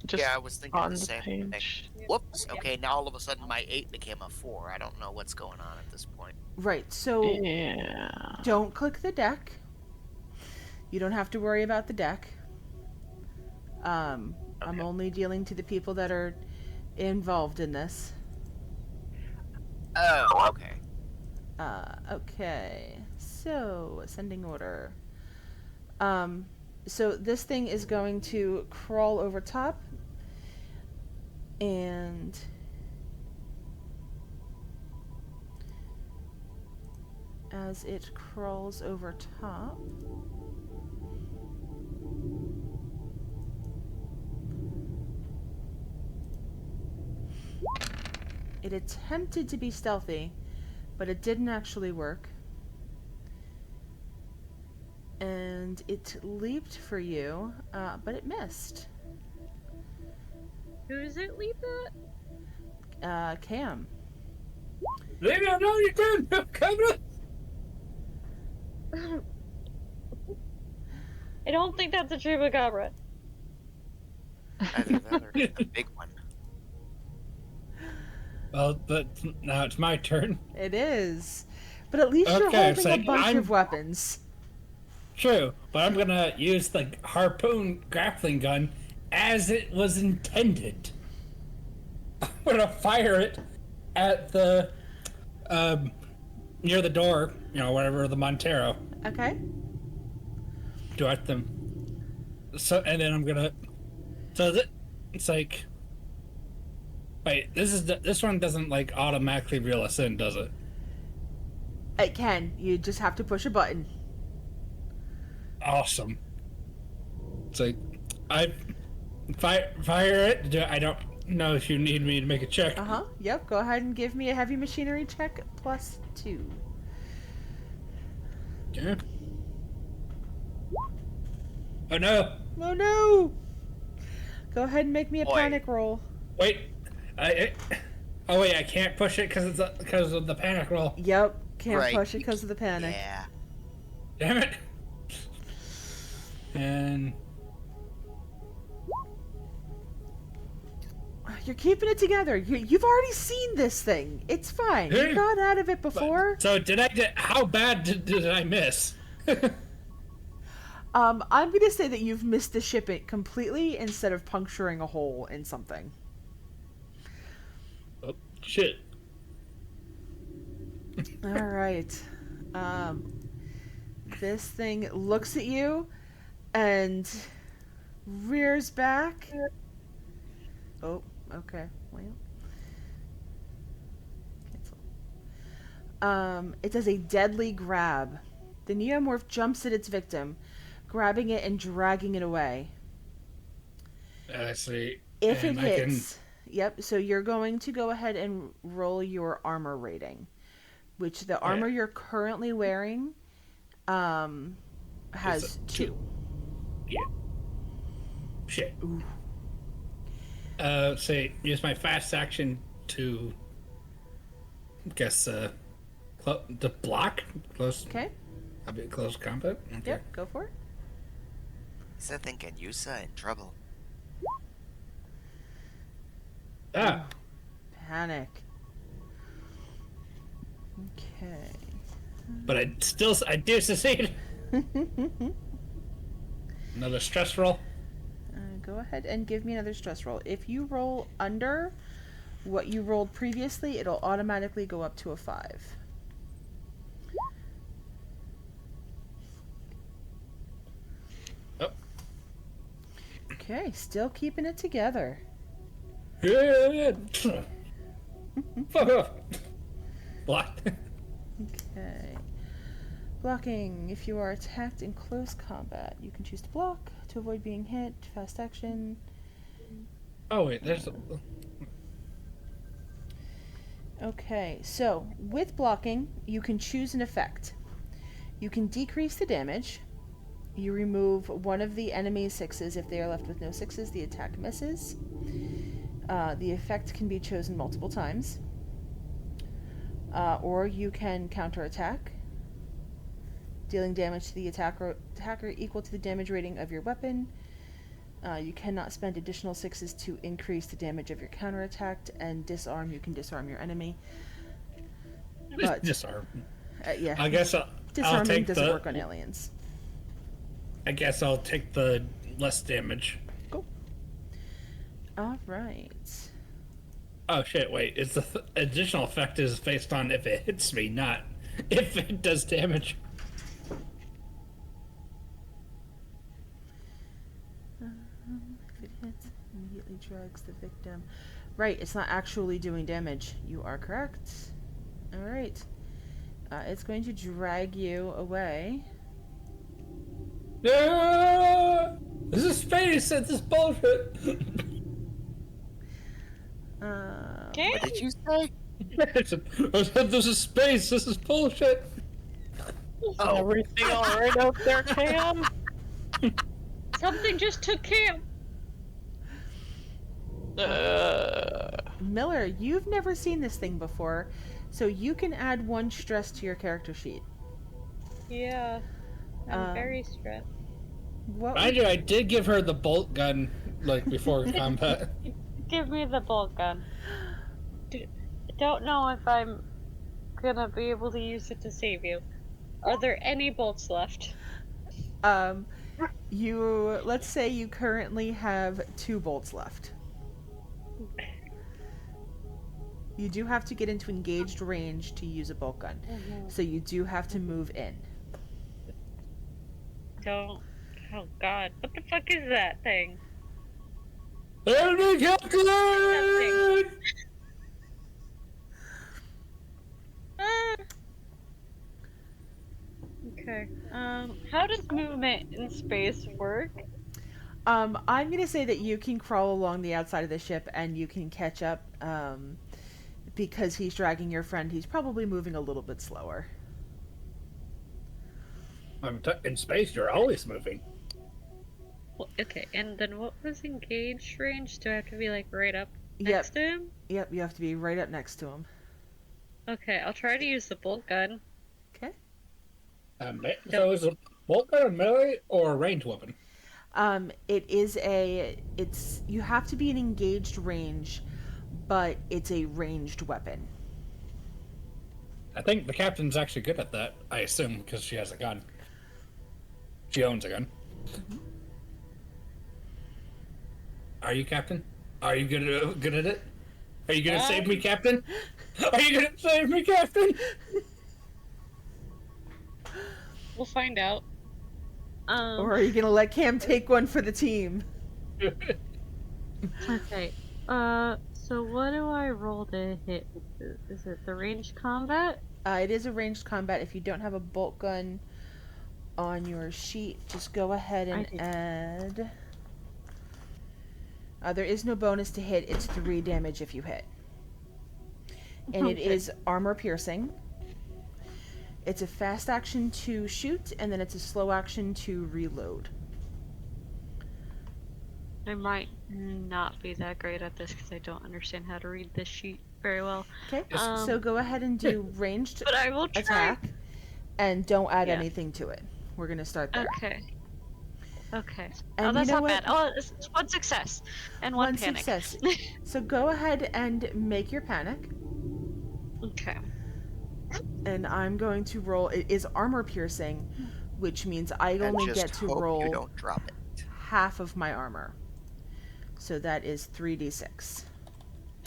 Just Yeah, I was thinking on the the same thing. page. Whoops. Okay, now all of a sudden my 8 became a 4. I don't know what's going on at this point. Right. So Yeah. don't click the deck. You don't have to worry about the deck. I'm Okay. only dealing to the people that are involved in this. Oh, okay. Okay. So, ascending order. So this thing is going to crawl over top and as it crawls over top, it attempted to be stealthy, but it didn't actually work. And it leaped for you, but it missed. Who does it leap at? Cam. Leave me alone, you can! Come on! I don't think that's a chupacabra. Either that or a big one. Well, but now it's my turn. It is. But at least you're Okay, holding it's a like, bunch I'm- of weapons. True, but I'm gonna use the harpoon grappling gun as it was intended. I'm gonna fire it at the near the door, whatever, the Montero. Okay. Do I have them? So, and then I'm gonna. So it's like. Wait, this one doesn't like automatically reel us in, does it? It can. You just have to push a button. Awesome. It's like I fire it. I don't know if you need me to make a check. Yep, go ahead and give me a heavy machinery check +2. Yeah. Oh no! Oh no! Go ahead and make me a Boy. panic roll. Wait, oh wait, I can't push it because of the panic roll. Yep, can't Right. push it because of the panic. Yeah. Damn it! And You're keeping it together. You've already seen this thing. It's fine. You got out of it before. so did I? How bad did I miss? I'm gonna say that you've missed the ship it completely instead of puncturing a hole in something. Oh shit! All right. This thing looks at you and rears back. Oh, okay. Well. Cancel. It does a deadly grab. The neomorph jumps at its victim, grabbing it and dragging it away. I see. If it And hits, yep. So you're going to go ahead and roll your armor rating, which the armor you're currently wearing, has It's a 2. Yeah. Shit. Ooh. Say use my fast action to guess to block close. Okay. I'll be close combat. Okay. Yep. Go for it. Is that thinking Yusa in trouble? Ah. Panic. Okay. But I do succeed. Another stress roll. Go ahead and give me another stress roll. If you roll under what you rolled previously, it'll automatically go up to a 5. Oh. Okay, still keeping it together. Yeah. Fuck off. Block. Okay. Blocking. If you are attacked in close combat, you can choose to block, to avoid being hit, fast action. Oh wait, there's. Okay, so with blocking, you can choose an effect. You can decrease the damage. You remove one of the enemy's 6s. If they are left with no 6s, the attack misses. The effect can be chosen multiple times. Or you can counterattack, dealing damage to the attacker equal to the damage rating of your weapon. You cannot spend additional 6s to increase the damage of your counterattack, and disarm. You can disarm your enemy. But Disarm. yeah, I guess I'll disarming take doesn't the. work on aliens. I guess I'll take the less damage. Cool. All right. Oh shit! Wait, it's the additional effect is based on if it hits me, not if it does damage. If it hits, immediately drags the victim. Right, it's not actually doing damage. You are correct. All right. It's going to drag you away. No! This is space. This is bullshit. Okay. What did you say? I said this is space. This is bullshit. Oh, Everything all right out there, Cam? Something just took Cam. Miller, you've never seen this thing before, so you can add 1 stress to your character sheet. Yeah. I'm very stressed. What? Mind you, I did give her the bolt gun like before combat. Give me the bolt gun. Don't know if I'm gonna be able to use it to save you. Are there any bolts left? Let's say you currently have 2 bolts left. You do have to get into engaged range to use a bolt gun, so you do have to move in. Don't. Oh god, what the fuck is that thing? Enemy calculated! Okay. How does movement in space work? I'm gonna say that you can crawl along the outside of the ship and you can catch up. Because he's dragging your friend, he's probably moving a little bit slower. In space, you're always moving. Well, okay, and then what was engaged range? Do I have to be like right up Yep. next to him? Yep, you have to be right up next to him. Okay, I'll try to use the bolt gun. Okay. So is a bolt gun a melee or a ranged weapon? You have to be in engaged range, but it's a ranged weapon. I think the captain's actually good at that, I assume, because she has a gun. She owns a gun. Mm-hmm. Are you, Captain? Are you good at it? Are you gonna save me, Captain? Are you gonna save me, Captain? We'll find out. Or are you gonna let Cam take one for the team? Okay. So what do I roll to hit? Is it the ranged combat? It is a ranged combat. If you don't have a bolt gun on your sheet, just go ahead and add. There is no bonus to hit. It's 3 damage if you hit. And it is armor piercing. It's a fast action to shoot, and then it's a slow action to reload. I might not be that great at this because I don't understand how to read this sheet very well. Okay, so go ahead and do ranged But I will try. attack, and don't add anything to it. We're gonna start there. Okay. Okay. And oh, that's you know not what? bad. Oh, it's 1 success and 1 panic. Success. So go ahead and make your panic. Okay. And I'm going to roll. It is armor piercing, which means I only get to roll you don't drop it. half of my armor. So that is 3d6.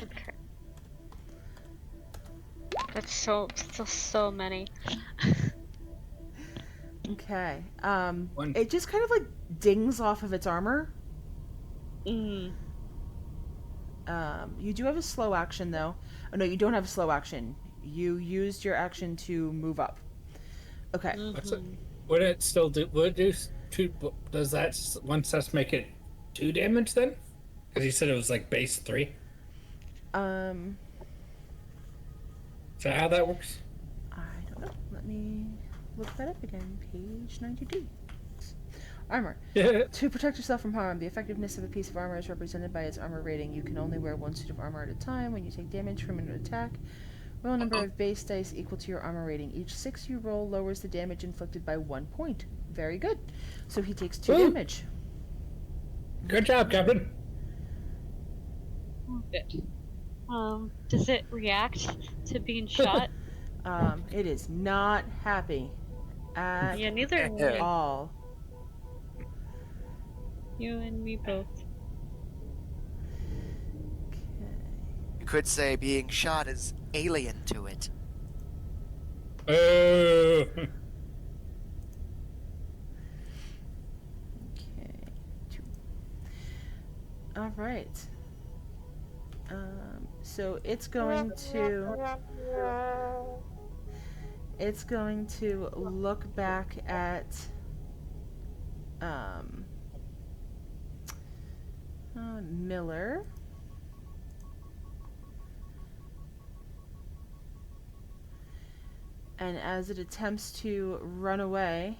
Okay. That's so many. Okay. It just kind of like dings off of its armor. Mm. You do have a slow action though. Oh no, you don't have a slow action. You used your action to move up. Okay. Mm-hmm. Would it still do? Would it do two? Does that one success make it 2 damage then? Because you said it was like base 3. Is that how that works? I don't know. Let me look that up again. Page 92. Armor. To protect yourself from harm, the effectiveness of a piece of armor is represented by its armor rating. You can only wear 1 suit of armor at a time. When you take damage from an attack, roll a number of base dice equal to your armor rating. Each 6 you roll lowers the damage inflicted by 1 point. Very good. So he takes 2 damage. Good job, Captain. Good. Does it react to being shot? It is not happy at neither all. You and me both. Okay. You could say being shot is alien to it. Okay. 2. All right. So it's going to look back at Miller. And as it attempts to run away,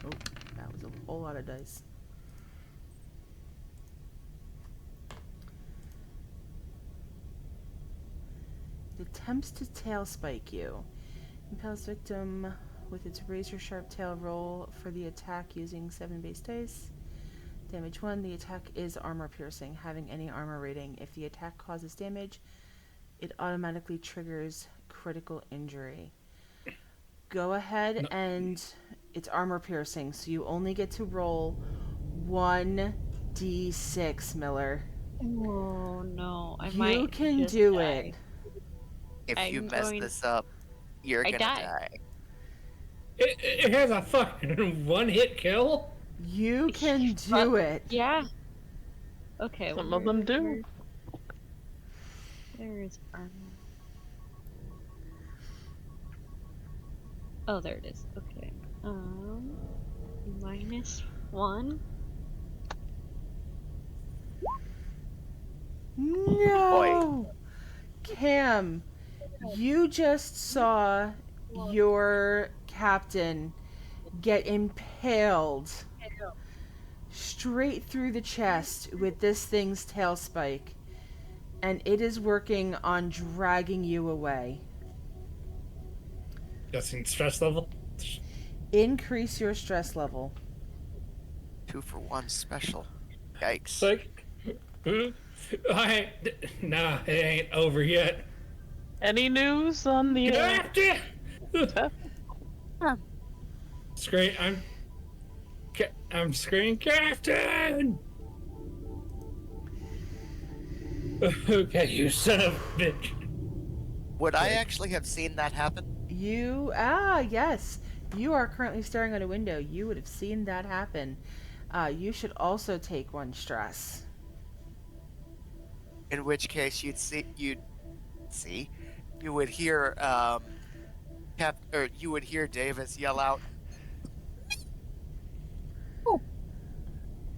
oh, that was a whole lot of dice. It attempts to tail spike you. Impels victim with its razor sharp tail. Roll for the attack using 7 base dice. Damage 1. The attack is armor piercing, having any armor rating. If the attack causes damage, it automatically triggers critical injury. Go ahead and it's armor piercing, so you only get to roll 1d6, Miller. Oh no, You can do it. If you mess this up, you're gonna die. It has a fucking 1-hit kill? You can do it. Yeah. Okay. Some of them do. There is armor. Oh, there it is. Okay. -1. No! Cam, you just saw your captain get impaled straight through the chest with this thing's tail spike, and it is working on dragging you away. Guessing stress level. Increase your stress level. 2 for 1 special. Yikes. Like, nah, it ain't over yet. Any news on the test? Scream! I'm screaming, Captain! Okay, you son of a bitch. Would I actually have seen that happen? Yes. You are currently staring at a window. You would have seen that happen. You should also take 1 stress. In which case you would hear you would hear Davis yell out,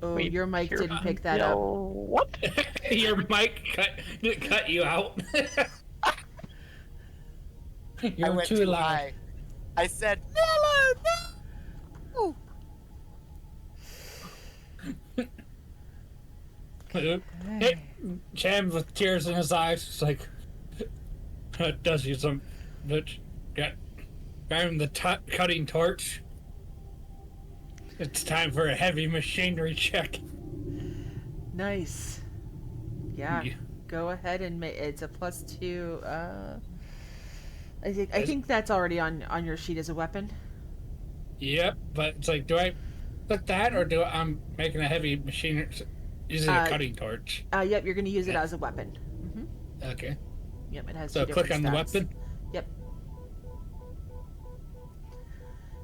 Oh, Wait, your mic your didn't pick that up. What? Your mic cut you out. I You're went too too loud. high. I said, Miller, no! Hey, Cham with tears in his eyes, it's like, does you some bitch. Got him the cutting torch. It's time for a heavy machinery check. Nice. Yeah. Yeah. Go ahead and make it's a +2. I think that's already on your sheet as a weapon. Yep, but it's like, do I put that or I'm making a heavy machinery using a cutting torch? Yep, you're going to use it as a weapon. Okay. Yep, it has So two click different on stats. the weapon. Yep.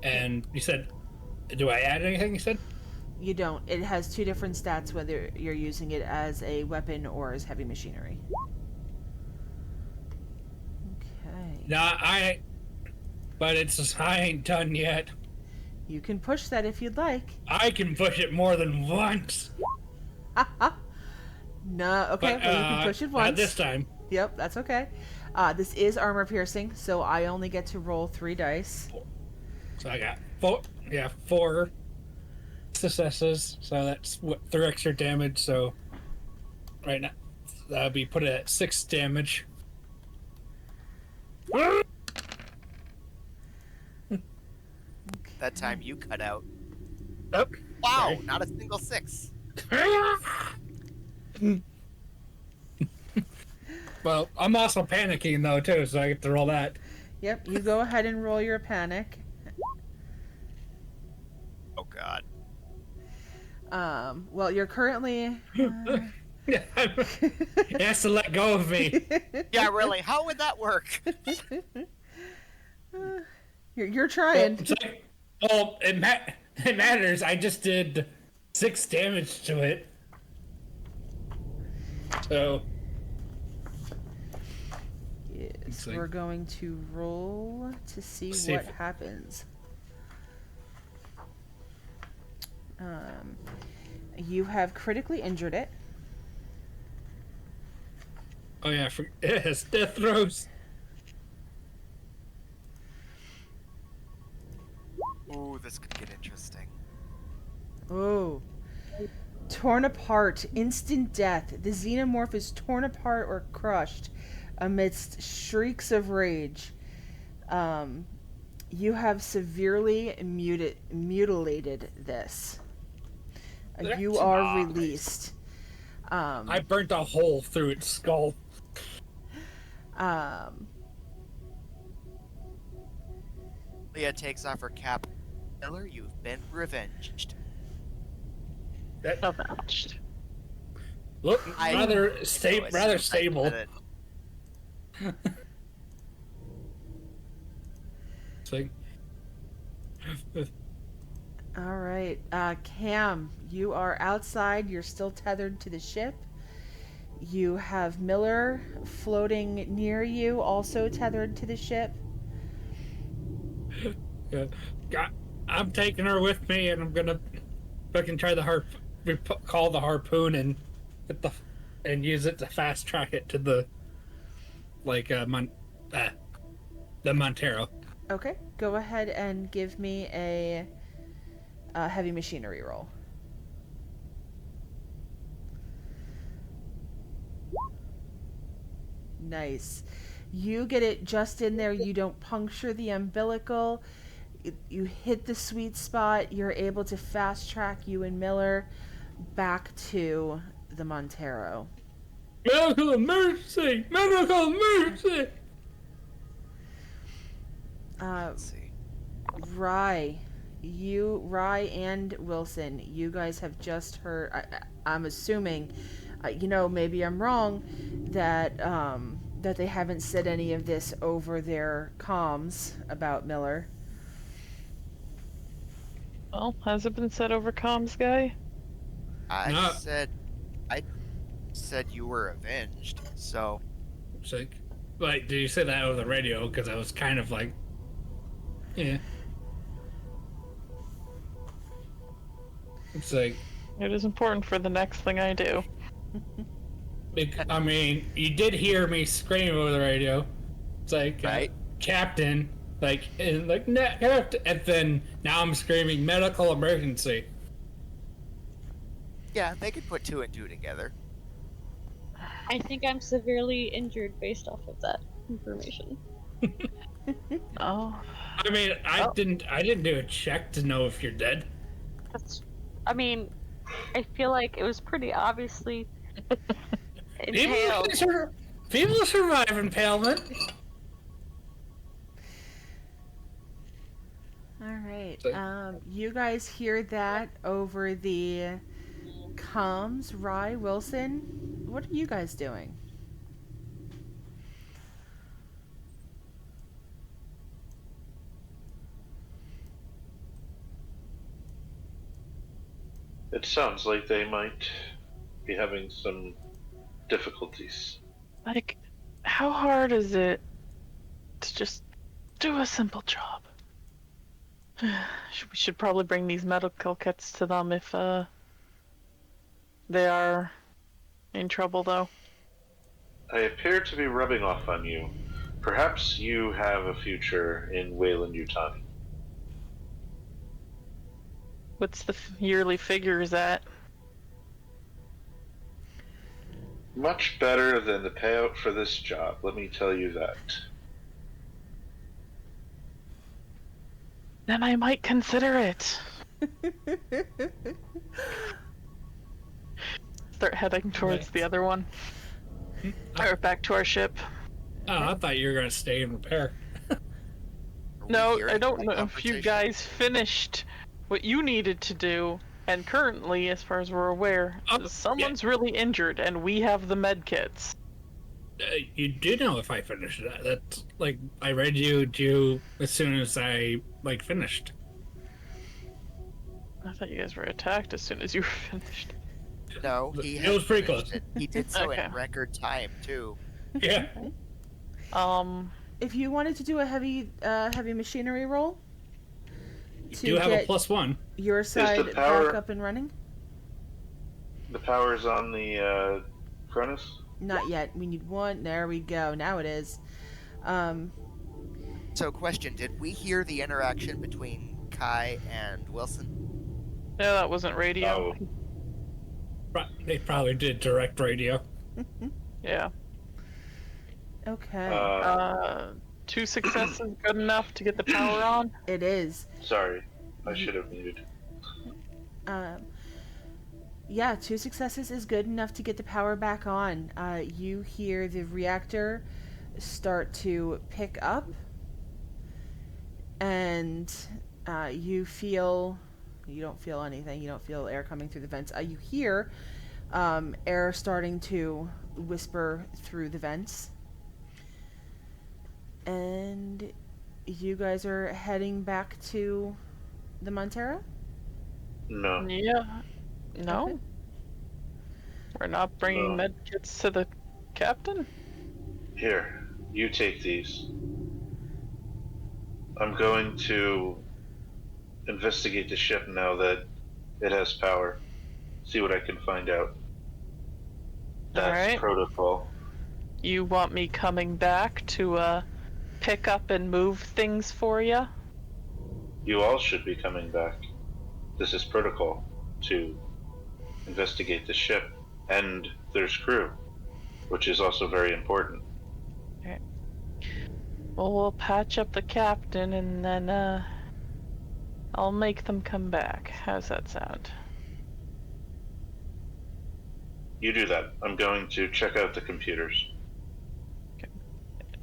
And you said, do I add anything? You said. You don't. It has 2 different stats whether you're using it as a weapon or as heavy machinery. Okay. Nah, but I ain't done yet. You can push that if you'd like. I can push it more than once. No, okay, But, well, you can push it once. Not this time. Yep, that's okay. This is armor piercing, so I only get to roll 3 dice. So I got 4 successes. So that's 3 extra damage. So right now, that'll be put at 6 damage. That time you cut out. Oh, Wow, sorry. not a single 6. Well, I'm also panicking though too, so I get to roll that. Yep, you go ahead and roll your panic. Oh god. Well, you're currently... It has to let go of me. Yeah, really, how would that work? You're trying. It matters. I just did 6 damage to it. So... Yes, we're going to roll to see what happens. You have critically injured it. Oh yeah, it has death throws. Ooh, this could get interesting. Oh. Torn apart, instant death. The xenomorph is torn apart or crushed amidst shrieks of rage. You have severely mutilated this. You are released. I burnt a hole through its skull. Leah takes off her cap. Miller, you've been revenged. Avenged. Look, rather stable. It's like, All right. Cam, you are outside. You're still tethered to the ship. You have Miller floating near you, also tethered to the ship. I'm taking her with me, and I'm gonna fucking try call the harpoon and and use it to fast track it to the the Montero. Okay, go ahead and give me a heavy machinery roll. Nice. You get it just in there. You don't puncture the umbilical. You hit the sweet spot. You're able to fast track you and Miller back to the Montero. Medical emergency! Medical emergency! Let's see. Rye and Wilson, you guys have just heard. I'm assuming, maybe I'm wrong, that that they haven't said any of this over their comms about Miller. Well, has it been said over comms, guy? I said you were avenged, so It's like, did you say that over the radio? Because I was kind of like, yeah. It's like, It is important for the next thing I do. I mean, you did hear me scream over the radio. It's like, right? Captain, Captain, and then now I'm screaming medical emergency. Yeah, they could put two and two together. I think I'm severely injured based off of that information. Oh. I mean, I didn't do a check to know if you're dead. I feel like it was pretty obviously impaled. People survive impalement. All right. You guys hear that over the comms. Rye, Wilson, what are you guys doing? It sounds like they might be having some difficulties. Like, how hard is it to just do a simple job? We should probably bring these medical kits to them if they are in trouble, though. I appear to be rubbing off on you. Perhaps you have a future in Wayland Yutani. What's the yearly figures at? Much better than the payout for this job, let me tell you that. Then I might consider it. Start heading towards the other one. Or back to our ship. Oh, I thought you were gonna stay and repair. No, I don't know if you guys finished what you needed to do, and currently, as far as we're aware, someone's really injured, and we have the med kits. You do know if I finished that. That's like I read you as soon as I finished. I thought you guys were attacked as soon as you were finished. No, It was pretty close. He did so Okay. in record time too. Yeah. If you wanted to do a heavy machinery roll, You to do have a get +1. your side power- back up and running. The power's on the Cronus? Not yet. We need one. There we go. Now it is. So, question: did we hear the interaction between Kai and Wilson? No, that wasn't radio. Oh, They probably did direct radio. Yeah. Okay. 2 successes good enough to get the power on? It is. sorry. I should have muted. Yeah, 2 successes is good enough to get the power back on. You hear the reactor start to pick up, and you don't feel anything. You don't feel air coming through the vents. You hear air starting to whisper through the vents. And you guys are heading back to the Montero? No. Yeah. No? Okay. We're not bringing No. med kits to the captain? Here, you take these. I'm going to investigate the ship now that it has power. See what I can find out. That's Alright. protocol. You want me coming back to pick up and move things for you? You all should be coming back. This is protocol to investigate the ship and their crew, which is also very important. Well, we'll patch up the captain and then I'll make them come back. How's that sound? You do that. I'm going to check out the computers.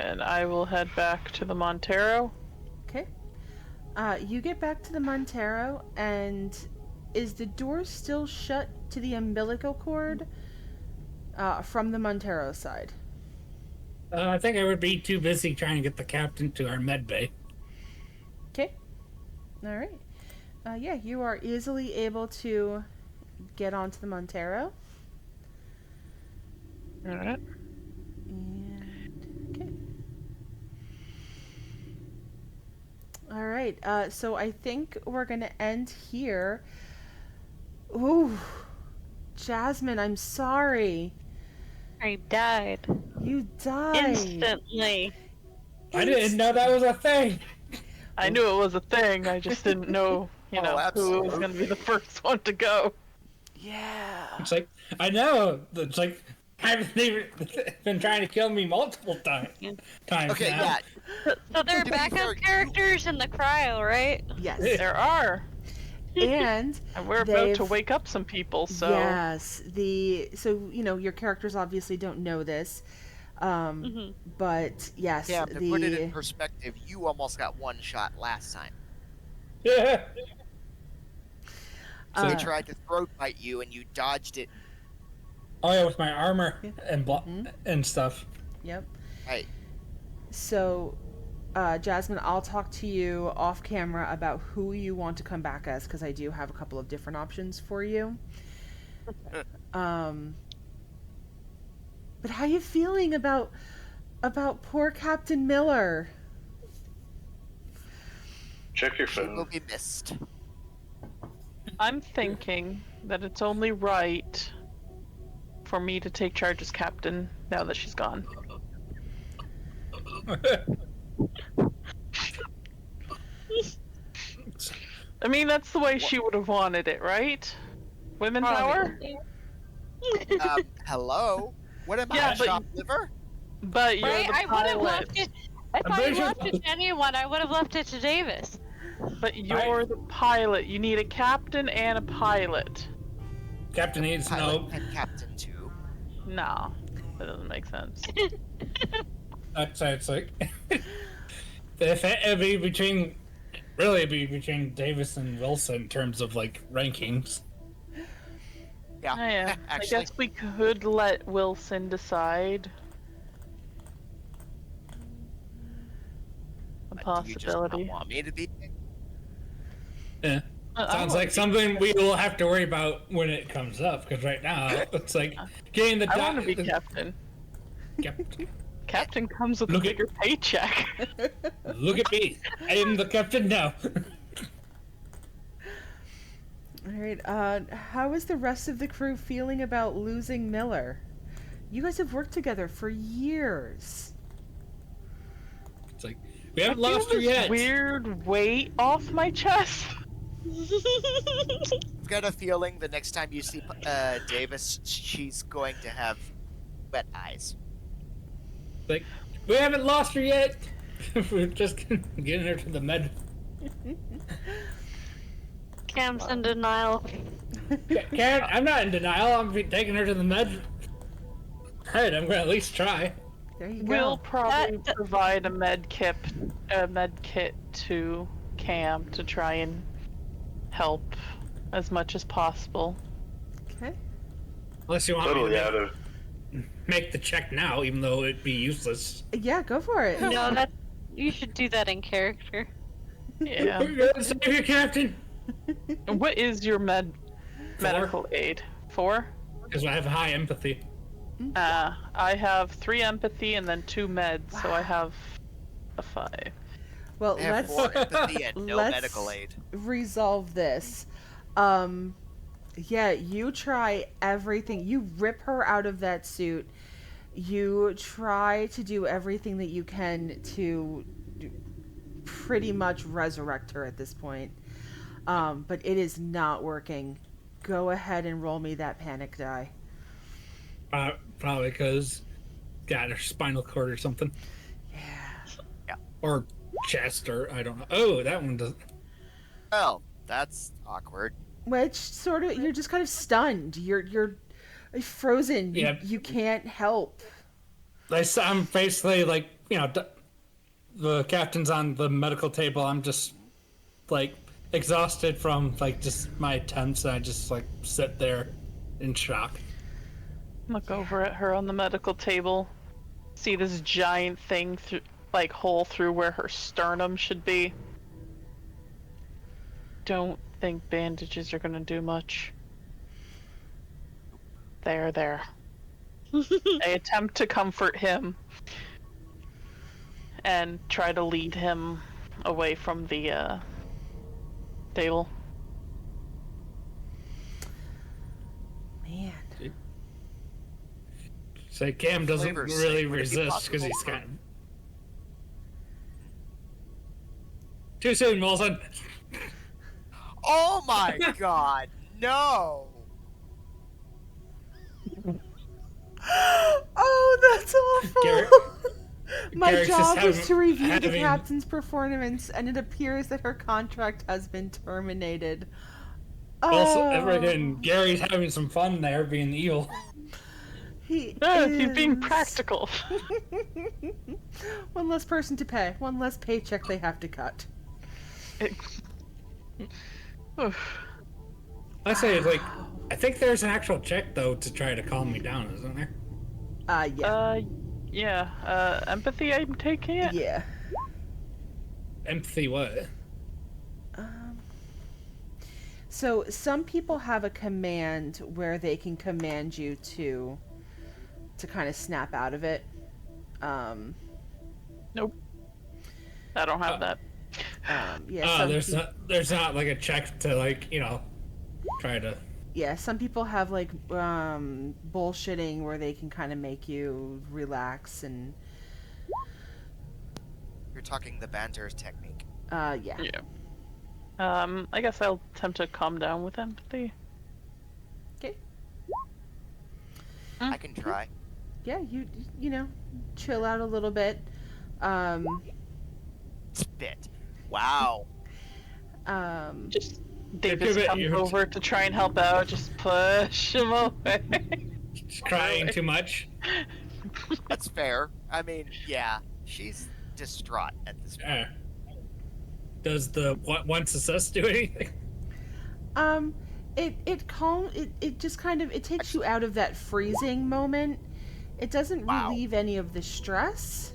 And I will head back to the Montero. Okay. You get back to the Montero, and is the door still shut to the umbilical cord from the Montero side? I think I would be too busy trying to get the captain to our med bay. Okay. All right. Yeah, you are easily able to get onto the Montero. All right. And okay. All right. So I think we're gonna end here. Ooh, Jasmine, I'm sorry. I died. You died Instantly. I didn't know that was a thing. I knew it was a thing. I just didn't know, who was absolutely. going to be the first one to go. Yeah. It's like, I know. It's like, they've been trying to kill me multiple times. Okay, now. yeah. So there are To be backup fair, characters in the cryo, right? Yes. There are. And We're about to they've- wake up some people, so... Yes. Your characters obviously don't know this. But yes, Yeah, to put it in perspective, you almost got one shot last time. Yeah. They tried to throat bite you and you dodged it. Oh yeah, with my armor and Mm-hmm. and stuff. Yep. Right. So, Jasmine, I'll talk to you off camera about who you want to come back as, because I do have a couple of different options for you. But how you feeling about poor Captain Miller? Check your She will phone. be missed. I'm thinking that it's only right for me to take charge as captain now that she's gone. I mean, that's the way she would have wanted it, right? Women power? Hello? What am Yeah, I, a but- shop liver? But you're Right? the I would have pilot. left it. If I'm I pretty sure- left it to anyone, I would have left it to Davis. But you're the pilot. You need a captain and a pilot. Captain needs to Pilot know. and captain too. No, that doesn't make sense. So it's like, if it'd be between, really, it'd be between Davis and Wilson in terms of like rankings. Yeah. Oh, yeah. I Actually, guess we could let Wilson decide. A do you just not possibility. want me to be? Yeah. I Sounds want like something we will have to worry about when it comes up. Because right now it's like getting the. I want to be captain. Captain. Captain comes with Look a at- bigger paycheck. Look at me. I am the captain now. All right. How is the rest of the crew feeling about losing Miller? You guys have worked together for years. It's like we haven't I feel lost her this yet. weird weight off my chest. I've got a feeling the next time you see Davis, she's going to have wet eyes. Like we haven't lost her yet. We're just getting her to the med. Cam's in denial. Karen, I'm not in denial. I'm taking her to the med. Hey, I'm gonna at least try. There you We'll go. probably provide a med kit to Cam to try and help as much as possible. Okay. Unless you want Totally me out to of. make the check now, even though it'd be useless. Yeah, go for it. No, that you should do that in character. Yeah. We're gonna save you, Captain. And what is your medical aid? 4? Because I have high empathy. I have 3 empathy and then 2 meds, so I have a 5. Well, They have let's 4 empathy and no let's medical aid. resolve this. Yeah, you try everything. You rip her out of that suit. You try to do everything that you can to pretty much resurrect her at this point. But it is not working. Go ahead and roll me that panic die. Probably because got her spinal cord or something. Yeah. Or chest, or I don't know. Oh, that one does. Well, that's awkward. Which sort of you're just kind of stunned. You're frozen. Yeah. You can't help. I'm basically like, the captain's on the medical table. I'm just like exhausted from like just my attempts, and I just like sit there in shock. Look over at her on the medical table. See this giant thing hole through where her sternum should be. Don't think bandages are gonna do much. There. I attempt to comfort him and try to lead him away from the table. Man. So Cam doesn't Flavor's really sake, would it be resist because possible he's for- kind of too soon, Wilson. Oh my god, no! Oh, that's awful. My Garrick's just job was to review the having- captain's performance, and it appears that her contract has been terminated. Also, Oh, again, Gary's having some fun there, being evil. he's He's being practical. One less person to pay. One less paycheck they have to cut. I say, like, I think there's an actual check though to try to calm me down, isn't there? Yeah. Empathy, I'm taking it? Yeah. Empathy, what? So some people have a command where they can command you to kind of snap out of it. Nope. I don't have that. Yeah. Some there's not like a check to like try to. Yeah, some people have like bullshitting where they can kind of make you relax and. You're talking the banter technique. Yeah. Yeah. I guess I'll attempt to calm down with empathy. Okay. I can try. Yeah, you know, chill out a little bit. Spit. Wow. Just Davis comes over to try and help out. Just push him away. She's crying too much. That's fair. I mean, yeah, she's distraught at this point. Does the one success do anything? It just kind of it takes you out of that freezing moment. It doesn't relieve any of the stress.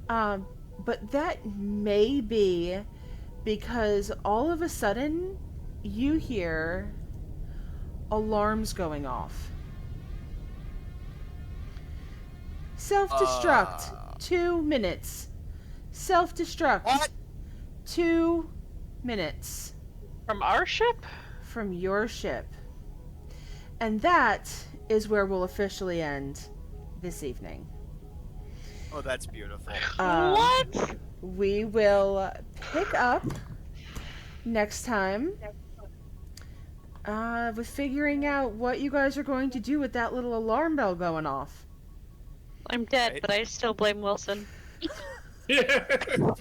But that may be because all of a sudden you hear alarms going off. Self-destruct. 2 minutes. Self-destruct. What? 2 minutes. From our ship? From your ship. And that is where we'll officially end this evening. Oh, that's beautiful. What? We will pick up next time with figuring out what you guys are going to do with that little alarm bell going off. I'm dead, Right. but I still blame Wilson. Cause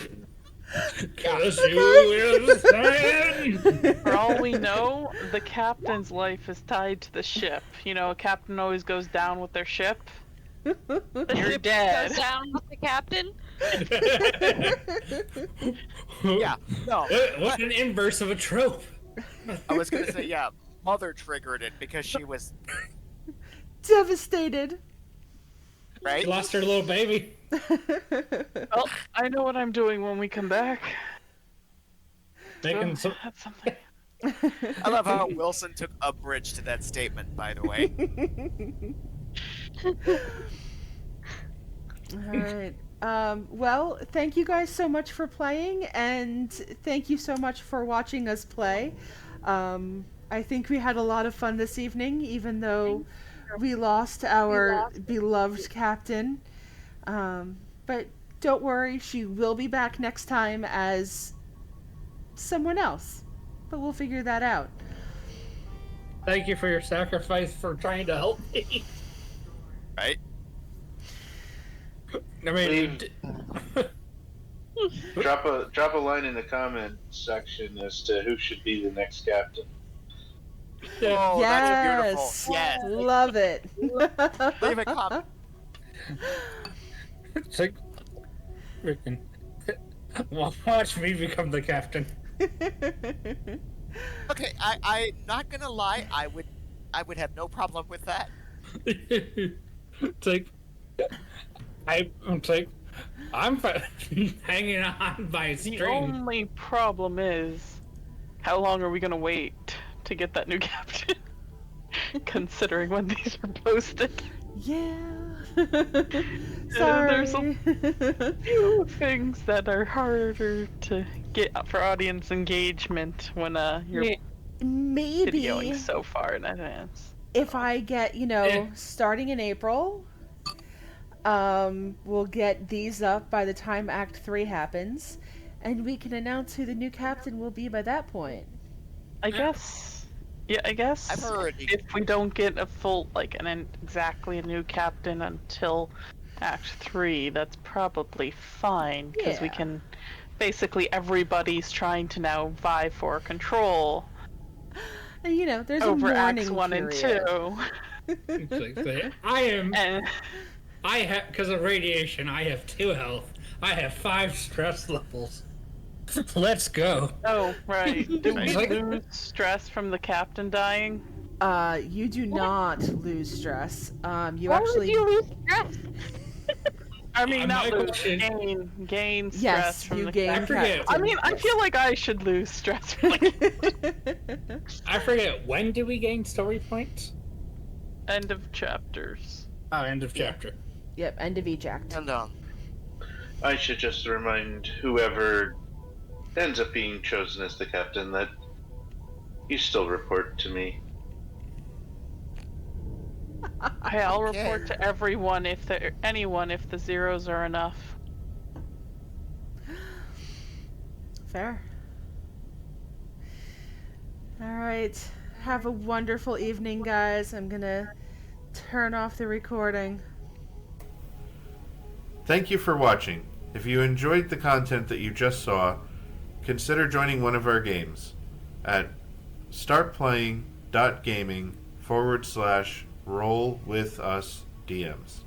you understand. For all we know, the captain's life is tied to the ship. You know, a captain always goes down with their ship. The You're ship dead. goes down with the captain. Yeah, no. What an inverse of a trope. I was gonna say, yeah, Mother triggered it because she was, Devastated. right? She lost her little baby. Well, I know what I'm doing when we come back. Making some. That's something. I love how Wilson took umbrage to that statement, by the way. Alright. Well, thank you guys so much for playing, and thank you so much for watching us play. I think we had a lot of fun this evening, even though we lost our beloved captain. But don't worry, she will be back next time as someone else. But we'll figure that out. Thank you for your sacrifice for trying to help me. Right? I mean, Drop a line in the comment section as to who should be the next captain. Oh, that's Yes. beautiful. Yes. Love it. Leave a comment. it's like, freaking, watch me become the captain. Okay, I'm not gonna lie. I would have no problem with that. It's like, I'm hanging on by a The string. only problem is, how long are we gonna wait to get that new captain? Considering when these are posted. Yeah. There's Sorry. a few things that are harder to get for audience engagement when you're Maybe videoing so far in advance. if I get, starting in April, we'll get these up by the time Act 3 happens, and we can announce who the new captain will be by that point. I guess. Yeah, I guess. I've already. If we don't get a full, exactly a new captain until Act 3, that's probably fine, because we Yeah. can. Basically, everybody's trying to now vie for control And, there's over a Acts mourning 1 period. and 2. And I have, because of radiation, I have 2 health. I have 5 stress levels. Let's go. oh, right. Do we Like- lose stress from the captain dying? You do not lose stress. You Why actually. would you lose stress? I mean, not my lose, question- gain stress Yes, from you the gain. I forget. I mean, I feel like I should lose stress from the I forget, when do we gain story points? end of chapters. Oh, end of chapter. Yep, end of each act. And I should just remind whoever ends up being chosen as the captain that you still report to me. I'll Okay. report to everyone if the zeros are enough. Fair. All right. Have a wonderful evening, guys. I'm gonna turn off the recording. Thank you for watching. If you enjoyed the content that you just saw, consider joining one of our games at startplaying.gaming/rollwithusDMs.